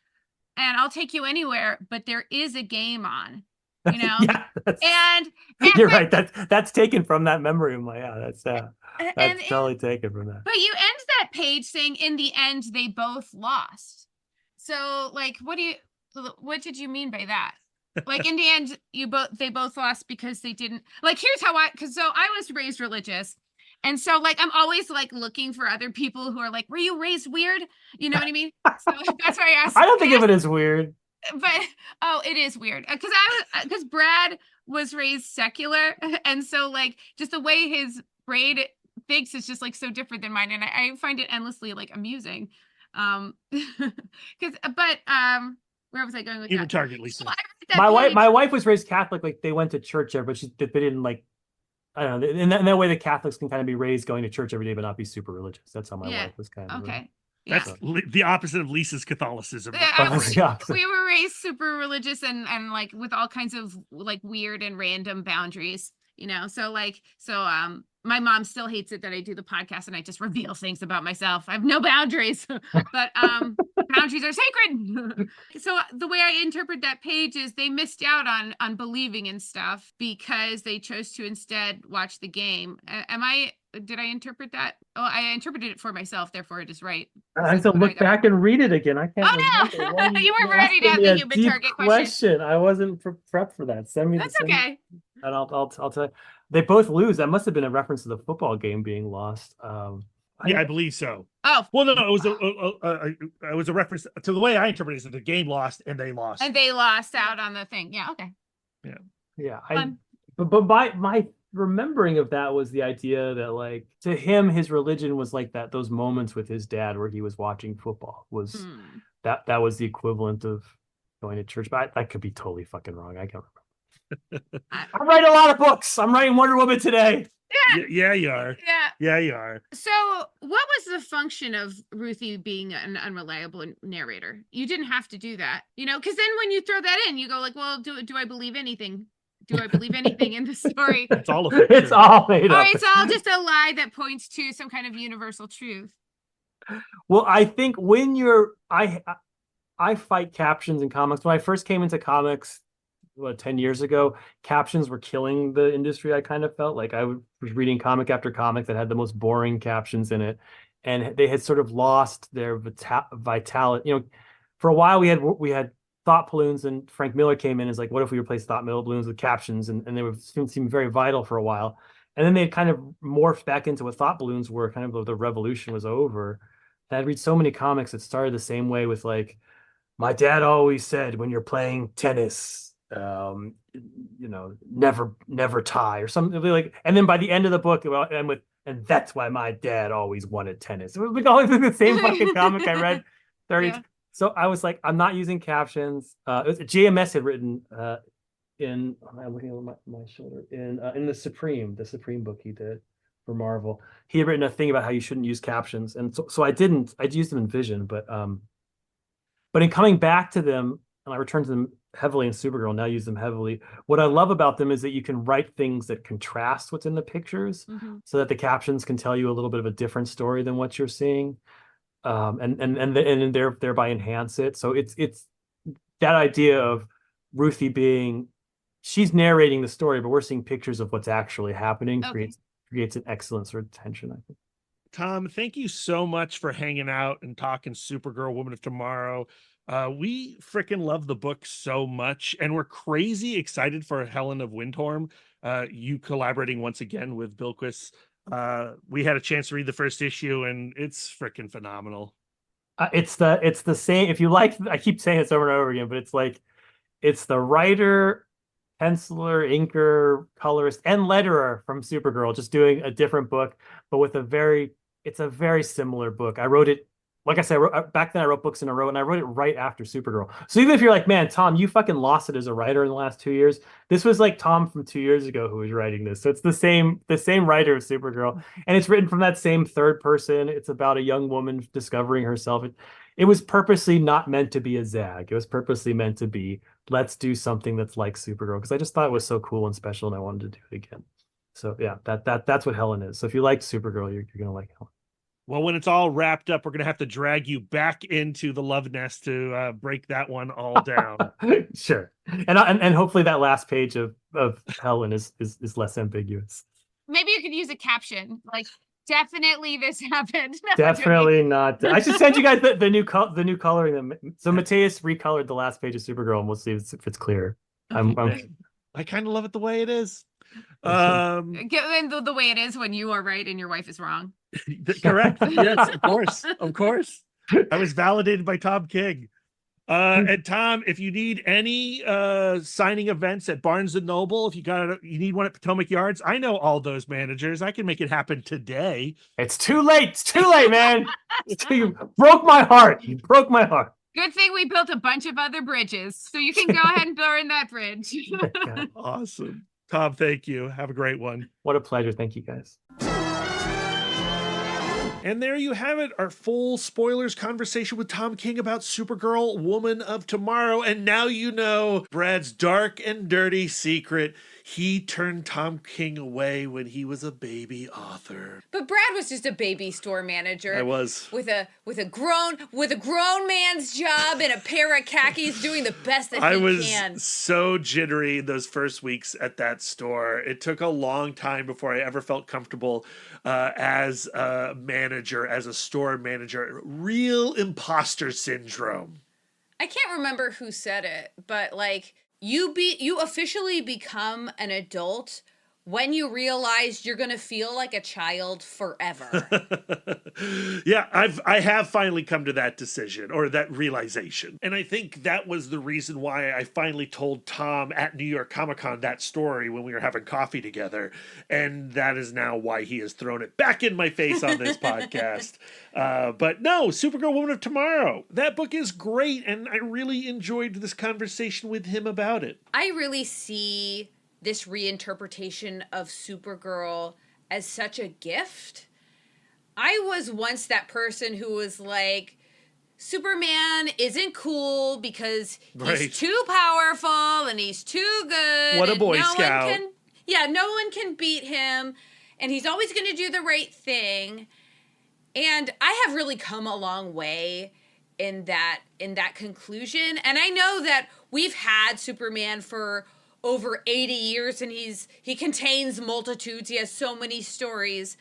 C: and I'll take you anywhere, but there is a game on, you know."
E: Yeah,
C: And
E: you're
C: but,
E: right. That's taken from that memory of my, that's
C: and
E: totally taken from that.
C: but you end that page saying, "In the end, they both lost." So, like, what did you mean by that? Like, in the end, they both lost because they didn't, like, here's how because so I was raised religious. And so, like, I'm always like looking for other people who are like, were you raised weird? You know what I mean? So that's why I asked.
E: I don't think of it as weird.
C: But it is weird because Brad was raised secular. And so, like, just the way his brain thinks is just like so different than mine. And I find it endlessly like amusing. Because where was I going with
D: Human
C: that?
D: Target, Lisa.
C: So I read that
E: My
C: page.
E: wife was raised Catholic. Like, they went to church there, but they didn't, like, I don't know. In that way, the Catholics can kind of be raised going to church every day, but not be super religious. That's how my wife was kind of.
C: Okay. Yeah.
D: That's the opposite of Lisa's Catholicism.
C: We were raised super religious and like with all kinds of like weird and random boundaries, you know. So my mom still hates it that I do the podcast and I just reveal things about myself. I have no boundaries, but boundaries are sacred. So the way I interpret that page is they missed out on believing in stuff because they chose to instead watch the game. Did I interpret that? Oh, I interpreted it for myself, therefore it is right.
E: I have to look back and read it again. I can't.
C: Oh no, you weren't ready to have
E: the
C: the Human Target question.
E: I wasn't prepped for that. Send me.
C: That's okay.
E: And I'll tell you. They both lose. That must have been a reference to the football game being lost.
D: Yeah, I believe so.
C: Oh,
D: well, no, it was a reference to the way I interpreted it. That the game lost and they lost.
C: And they lost out on the thing. Yeah. Okay.
E: Yeah. But my remembering of that was the idea that, like, to him, his religion was like that. Those moments with his dad where he was watching football was that was the equivalent of going to church. But I could be totally fucking wrong. I can't remember. I write a lot of books. I'm writing Wonder Woman today.
D: Yeah, you are. Yeah, you are.
C: So, what was the function of Ruthye being an unreliable narrator? You didn't have to do that, you know, because then when you throw that in, you go like, well, do I believe anything? Do I believe anything in the story?
D: It's all of it.
E: It's all made up.
C: Or it's all just a lie that points to some kind of universal truth.
E: Well, I think when I fight captions in comics. When I first came into comics, 10 years ago, captions were killing the industry. I kind of felt like I was reading comic after comic that had the most boring captions in it, and they had sort of lost their vitality. You know, for a while we had thought balloons, and Frank Miller came in and was like, what if we replaced thought balloons with captions? And they would seem very vital for a while. And then they kind of morphed back into what thought balloons were, kind of the revolution was over. And I'd read so many comics that started the same way with, like, my dad always said, when you're playing tennis, you know, never tie, or something like. And then by the end of the book, and that's why my dad always wanted tennis. It was like always the same fucking comic I read 30. Yeah. So I was like, I'm not using captions. JMS had written I'm looking over my shoulder in the Supreme book he did for Marvel. He had written a thing about how you shouldn't use captions, and so I didn't. I used them in Vision, but in coming back to them, and I returned to them heavily in Supergirl, now use them heavily. What I love about them is that you can write things that contrast what's in the pictures, so that the captions can tell you a little bit of a different story than what you're seeing, and thereby enhance it. So it's that idea of Ruthye being, she's narrating the story, but we're seeing pictures of what's actually happening. Creates an excellent sort of tension, I think.
D: Tom, thank you so much for hanging out and talking Supergirl, Woman of Tomorrow. We freaking love the book so much, and we're crazy excited for Helen of Windhorn. You collaborating once again with Bilquis We had a chance to read the first issue, and it's freaking phenomenal.
E: It's the same. If you like, I keep saying this over and over again, but it's like it's the writer, penciler, inker, colorist, and letterer from Supergirl, just doing a different book, but with it's a very similar book. I wrote it, like I said, back then I wrote books in a row, and I wrote it right after Supergirl. So even if you're like, man, Tom, you fucking lost it as a writer in the last 2 years, this was like Tom from 2 years ago who was writing this. So it's the same writer of Supergirl, and it's written from that same third person. It's about a young woman discovering herself. It was purposely not meant to be a zag. It was purposely meant to be, let's do something that's like Supergirl, because I just thought it was so cool and special, and I wanted to do it again. So yeah, that's what Helen is. So if you like Supergirl, you're gonna like Helen.
D: Well, when it's all wrapped up, we're going to have to drag you back into the love nest to break that one all down.
E: Sure. And hopefully that last page of Helen is less ambiguous.
C: Maybe you could use a caption like, definitely this happened. No,
E: Definitely not. I should send you guys the new coloring. So Mateus recolored the last page of Supergirl, and we'll see if it's clear.
D: I kind of love it the way it is.
C: Given the way it is when you are right and your wife is wrong.
D: Correct. Yes, of course. I was validated by Tom King. And Tom, if you need any signing events at Barnes and Noble, if you need one at Potomac Yards, I know all those managers. I can make it happen today.
E: It's too late. It's too late, man. You broke my heart. You broke my heart.
C: Good thing we built a bunch of other bridges, so you can go ahead and burn that bridge.
D: Awesome. Tom, thank you. Have a great one.
E: What a pleasure. Thank you, guys.
D: And there you have it, our full spoilers conversation with Tom King about Supergirl, Woman of Tomorrow. And now you know Brad's dark and dirty secret. He turned Tom King away when he was a baby author.
C: But Brad was just a baby store manager.
D: I was.
C: With a grown man's job and a pair of khakis, doing the best that he can.
D: I was so jittery in those first weeks at that store. It took a long time before I ever felt comfortable as a manager, as a store manager. Real imposter syndrome.
C: I can't remember who said it, but like, you officially become an adult when you realize you're going to feel like a child forever.
D: Yeah, I have finally come to that decision, or that realization. And I think that was the reason why I finally told Tom at New York Comic Con that story when we were having coffee together. And that is now why he has thrown it back in my face on this podcast. But no, Supergirl, Woman of Tomorrow. That book is great, and I really enjoyed this conversation with him about it.
C: I really see this reinterpretation of Supergirl as such a gift. I was once that person who was like, Superman isn't cool because he's too powerful and he's too good.
D: What a Boy Scout.
C: No one can beat him, and he's always going to do the right thing. And I have really come a long way in that conclusion. And I know that we've had Superman for over 80 years, and he contains multitudes. He has so many stories.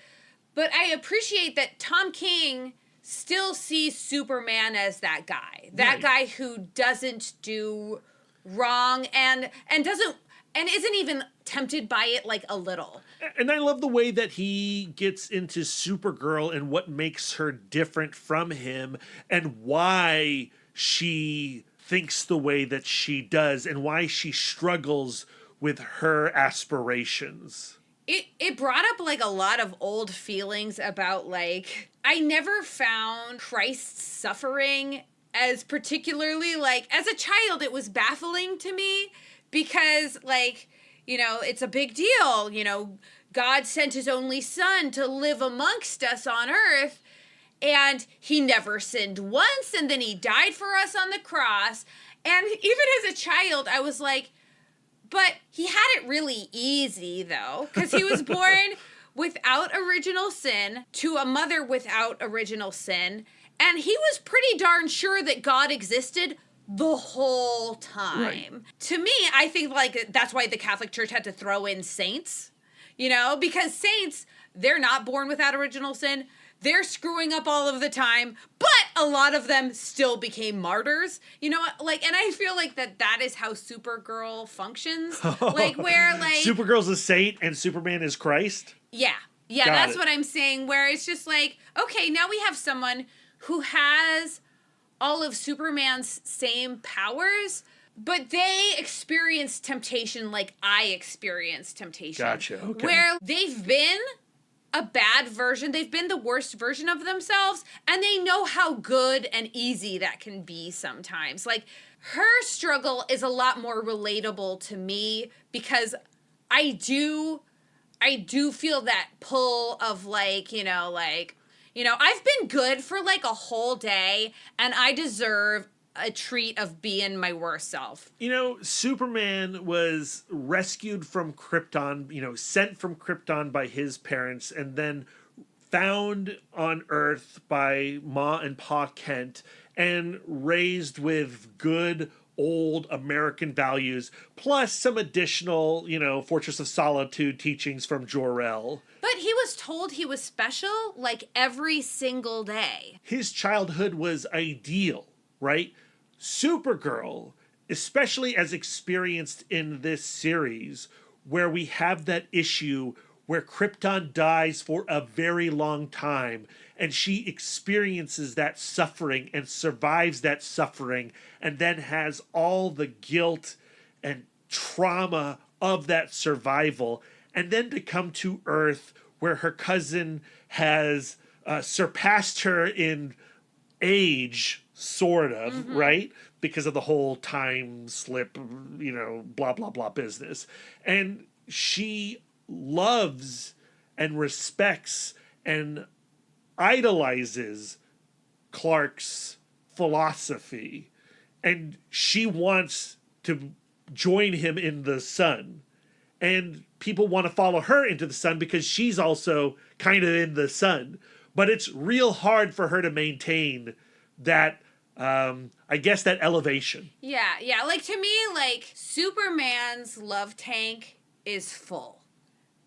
C: But I appreciate that Tom King still sees Superman as that guy. That guy who doesn't do wrong and isn't even tempted by it like a little.
D: And I love the way that he gets into Supergirl and what makes her different from him and why she thinks the way that she does and why she struggles with her aspirations.
C: It brought up like a lot of old feelings about like, I never found Christ's suffering as particularly like, as a child, it was baffling to me because like, you know, it's a big deal. You know, God sent his only son to live amongst us on earth. And he never sinned once, and then he died for us on the cross. And even as a child, I was like, but he had it really easy, though, because he was born without original sin to a mother without original sin. And he was pretty darn sure that God existed the whole time. Right. To me, I think like that's why the Catholic Church had to throw in saints, you know, because saints, they're not born without original sin. They're screwing up all of the time, but a lot of them still became martyrs. You know, like, and I feel like that is how Supergirl functions. Like, where, like...
D: Supergirl's a saint and Superman is Christ?
C: Yeah. Yeah,
D: Got
C: that's
D: it.
C: what I'm saying, where it's just like, okay, now we have someone who has all of Superman's same powers, but they experience temptation like I experience temptation.
D: Gotcha, okay.
C: Where they've been a bad version, they've been the worst version of themselves, and they know how good and easy that can be sometimes. Like, her struggle is a lot more relatable to me because I do feel that pull of like, I've been good for like a whole day and I deserve a treat of being my worst self.
D: Superman was rescued from Krypton, sent from Krypton by his parents, and then found on Earth by Ma and Pa Kent and raised with good old American values, plus some additional, Fortress of Solitude teachings from Jor-El.
C: But he was told he was special like every single day.
D: His childhood was ideal, right? Supergirl, especially as experienced in this series, where we have that issue where Krypton dies for a very long time and she experiences that suffering and survives that suffering and then has all the guilt and trauma of that survival, and then to come to Earth where her cousin has surpassed her in age, sort of, right? Because of the whole time slip, blah, blah, blah business. And she loves and respects and idolizes Clark's philosophy. And she wants to join him in the sun. And people want to follow her into the sun because she's also kind of in the sun. But it's real hard for her to maintain that, I guess, that elevation.
C: Yeah. Like, to me, like, Superman's love tank is full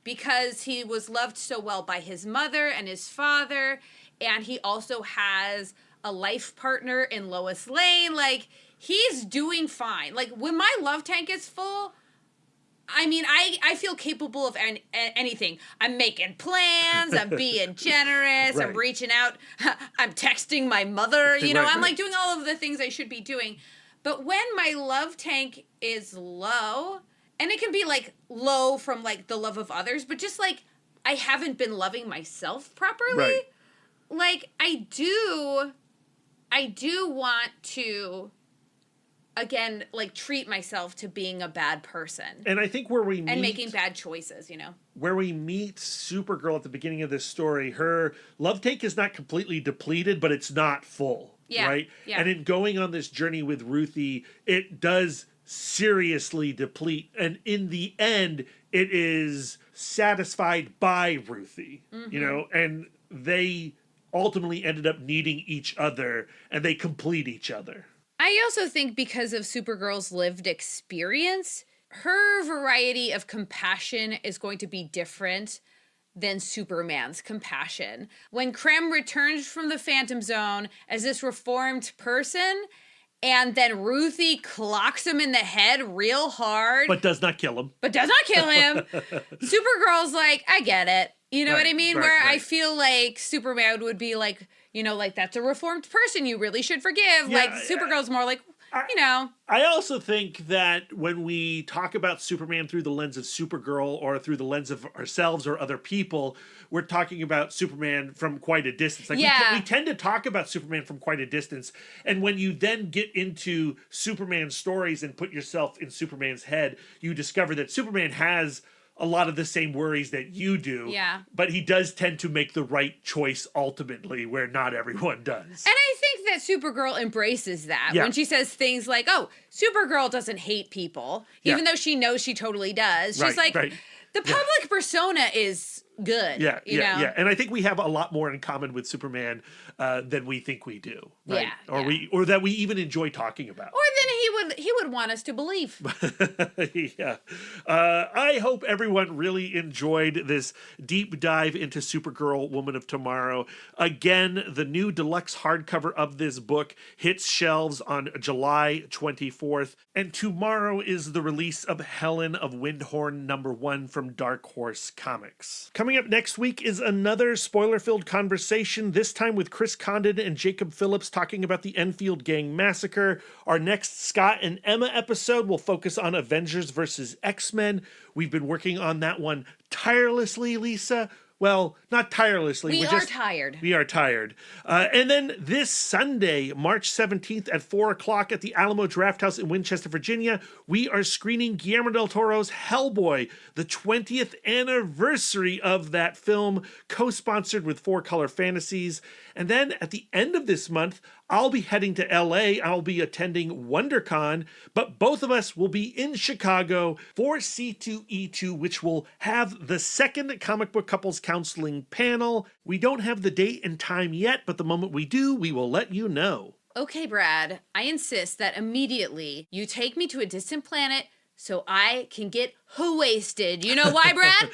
C: because he was loved so well by his mother and his father, and he also has a life partner in Lois Lane. Like, he's doing fine. Like, when my love tank is full, I mean, I feel capable of anything. I'm making plans. I'm being generous.
D: Right.
C: I'm reaching out. I'm texting my mother.
D: Right,
C: I'm
D: right.
C: like doing all of the things I should be doing. But when my love tank is low, and it can be like low from like the love of others, but just like I haven't been loving myself properly.
D: Right.
C: Like, I do want to, again, like, treat myself to being a bad person
D: And I think where we meet...
C: and making bad choices,
D: Where we meet Supergirl at the beginning of this story, her love tank is not completely depleted, but it's not full,
C: Yeah,
D: right?
C: yeah.
D: And in going on this journey with Ruthye, it does seriously deplete. And in the end, it is satisfied by Ruthye, and they ultimately ended up needing each other, and they complete each other.
C: I also think because of Supergirl's lived experience, her variety of compassion is going to be different than Superman's compassion. When Krem returns from the Phantom Zone as this reformed person, and then Ruthye clocks him in the head real hard,
D: But does not kill him.
C: Supergirl's like, I get it. You know
D: Right,
C: what I mean?
D: right,
C: Where I
D: right.
C: feel like Superman would be like, like, that's a reformed person you really should forgive.
D: Yeah,
C: like, Supergirl's more like,
D: I also think that when we talk about Superman through the lens of Supergirl or through the lens of ourselves or other people, we're talking about Superman from quite a distance. Like,
C: Yeah.
D: we tend to talk about Superman from quite a distance. And when you then get into Superman's stories and put yourself in Superman's head, you discover that Superman has a lot of the same worries that you do.
C: Yeah.
D: But he does tend to make the right choice ultimately, where not everyone does.
C: And I think that Supergirl embraces that
D: Yeah.
C: when she says things like, oh, Supergirl doesn't hate people,
D: Yeah.
C: even though she knows she totally does. She's
D: Right,
C: like,
D: right.
C: the public persona is good.
D: Yeah,
C: you know?
D: yeah. And I think we have a lot more in common with Superman than we think we do. Right?
C: Yeah,
D: Or that we even enjoy talking about.
C: Or then he would want us to believe.
D: Yeah. I hope everyone really enjoyed this deep dive into Supergirl, Woman of Tomorrow. Again, the new deluxe hardcover of this book hits shelves on July 24th. And tomorrow is the release of Helen of Windhorn #1 from Dark Horse Comics. Coming Coming up next week is another spoiler-filled conversation, this time with Chris Condon and Jacob Phillips talking about the Enfield Gang Massacre. Our next Scott and Emma episode will focus on Avengers versus X-Men. We've been working on that one tirelessly, Lisa. Well, not tirelessly.
C: We are tired.
D: We are tired. And then this Sunday, March 17th at 4 o'clock at the Alamo Drafthouse in Winchester, Virginia, we are screening Guillermo del Toro's Hellboy, the 20th anniversary of that film, co-sponsored with Four Color Fantasies. And then at the end of this month, I'll be heading to LA. I'll be attending WonderCon, but both of us will be in Chicago for C2E2, which will have the second comic book couples counseling panel. We don't have the date and time yet, but the moment we do, we will let you know.
C: Okay, Brad, I insist that immediately you take me to a distant planet so I can get wasted. You know why, Brad?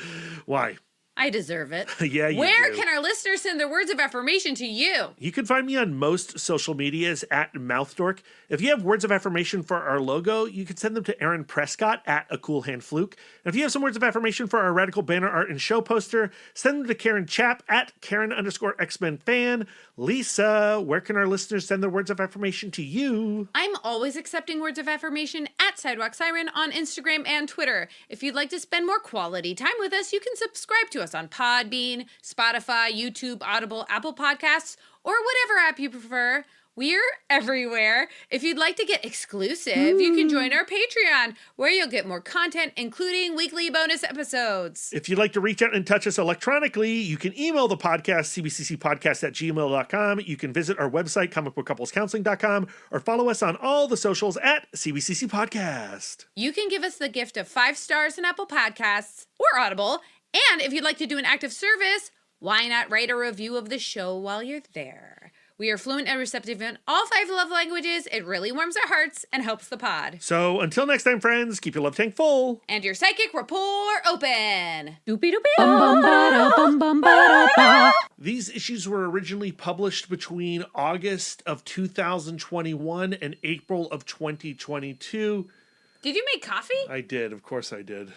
D: Why?
C: I deserve it.
D: Yeah, you
C: Where
D: do.
C: can our listeners send their words of affirmation to you?
D: You can find me on most social medias at MouthDork. If you have words of affirmation for our logo, you can send them to Aaron Prescott at A Cool Hand Fluke. And if you have some words of affirmation for our radical banner art and show poster, send them to Karen Chapp at Karen_X-Men fan. Lisa, where can our listeners send their words of affirmation to you?
C: I'm always accepting words of affirmation at Sidewalk Siren on Instagram and Twitter. If you'd like to spend more quality time with us, you can subscribe to us on Podbean, Spotify, YouTube, Audible, Apple Podcasts, or whatever app you prefer. We're everywhere. If you'd like to get exclusive, you can join our Patreon, where you'll get more content, including weekly bonus episodes.
D: If you'd like to reach out and touch us electronically, you can email the podcast, cbccpodcast@gmail.com. You can visit our website, comicbookcouplescounseling.com, or follow us on all the socials at CBCC Podcast.
C: You can give us the gift of 5 stars in Apple Podcasts or Audible. And if you'd like to do an active service, why not write a review of the show while you're there? We are fluent and receptive in all 5 love languages. It really warms our hearts and helps the pod.
D: So until next time, friends, keep your love tank full.
C: And your psychic rapport open.
B: Doopy doopy.
A: Bum bum ba bum bum ba ba.
D: These issues were originally published between August of 2021 and April of 2022.
C: Did you make coffee?
D: I did, of course I did.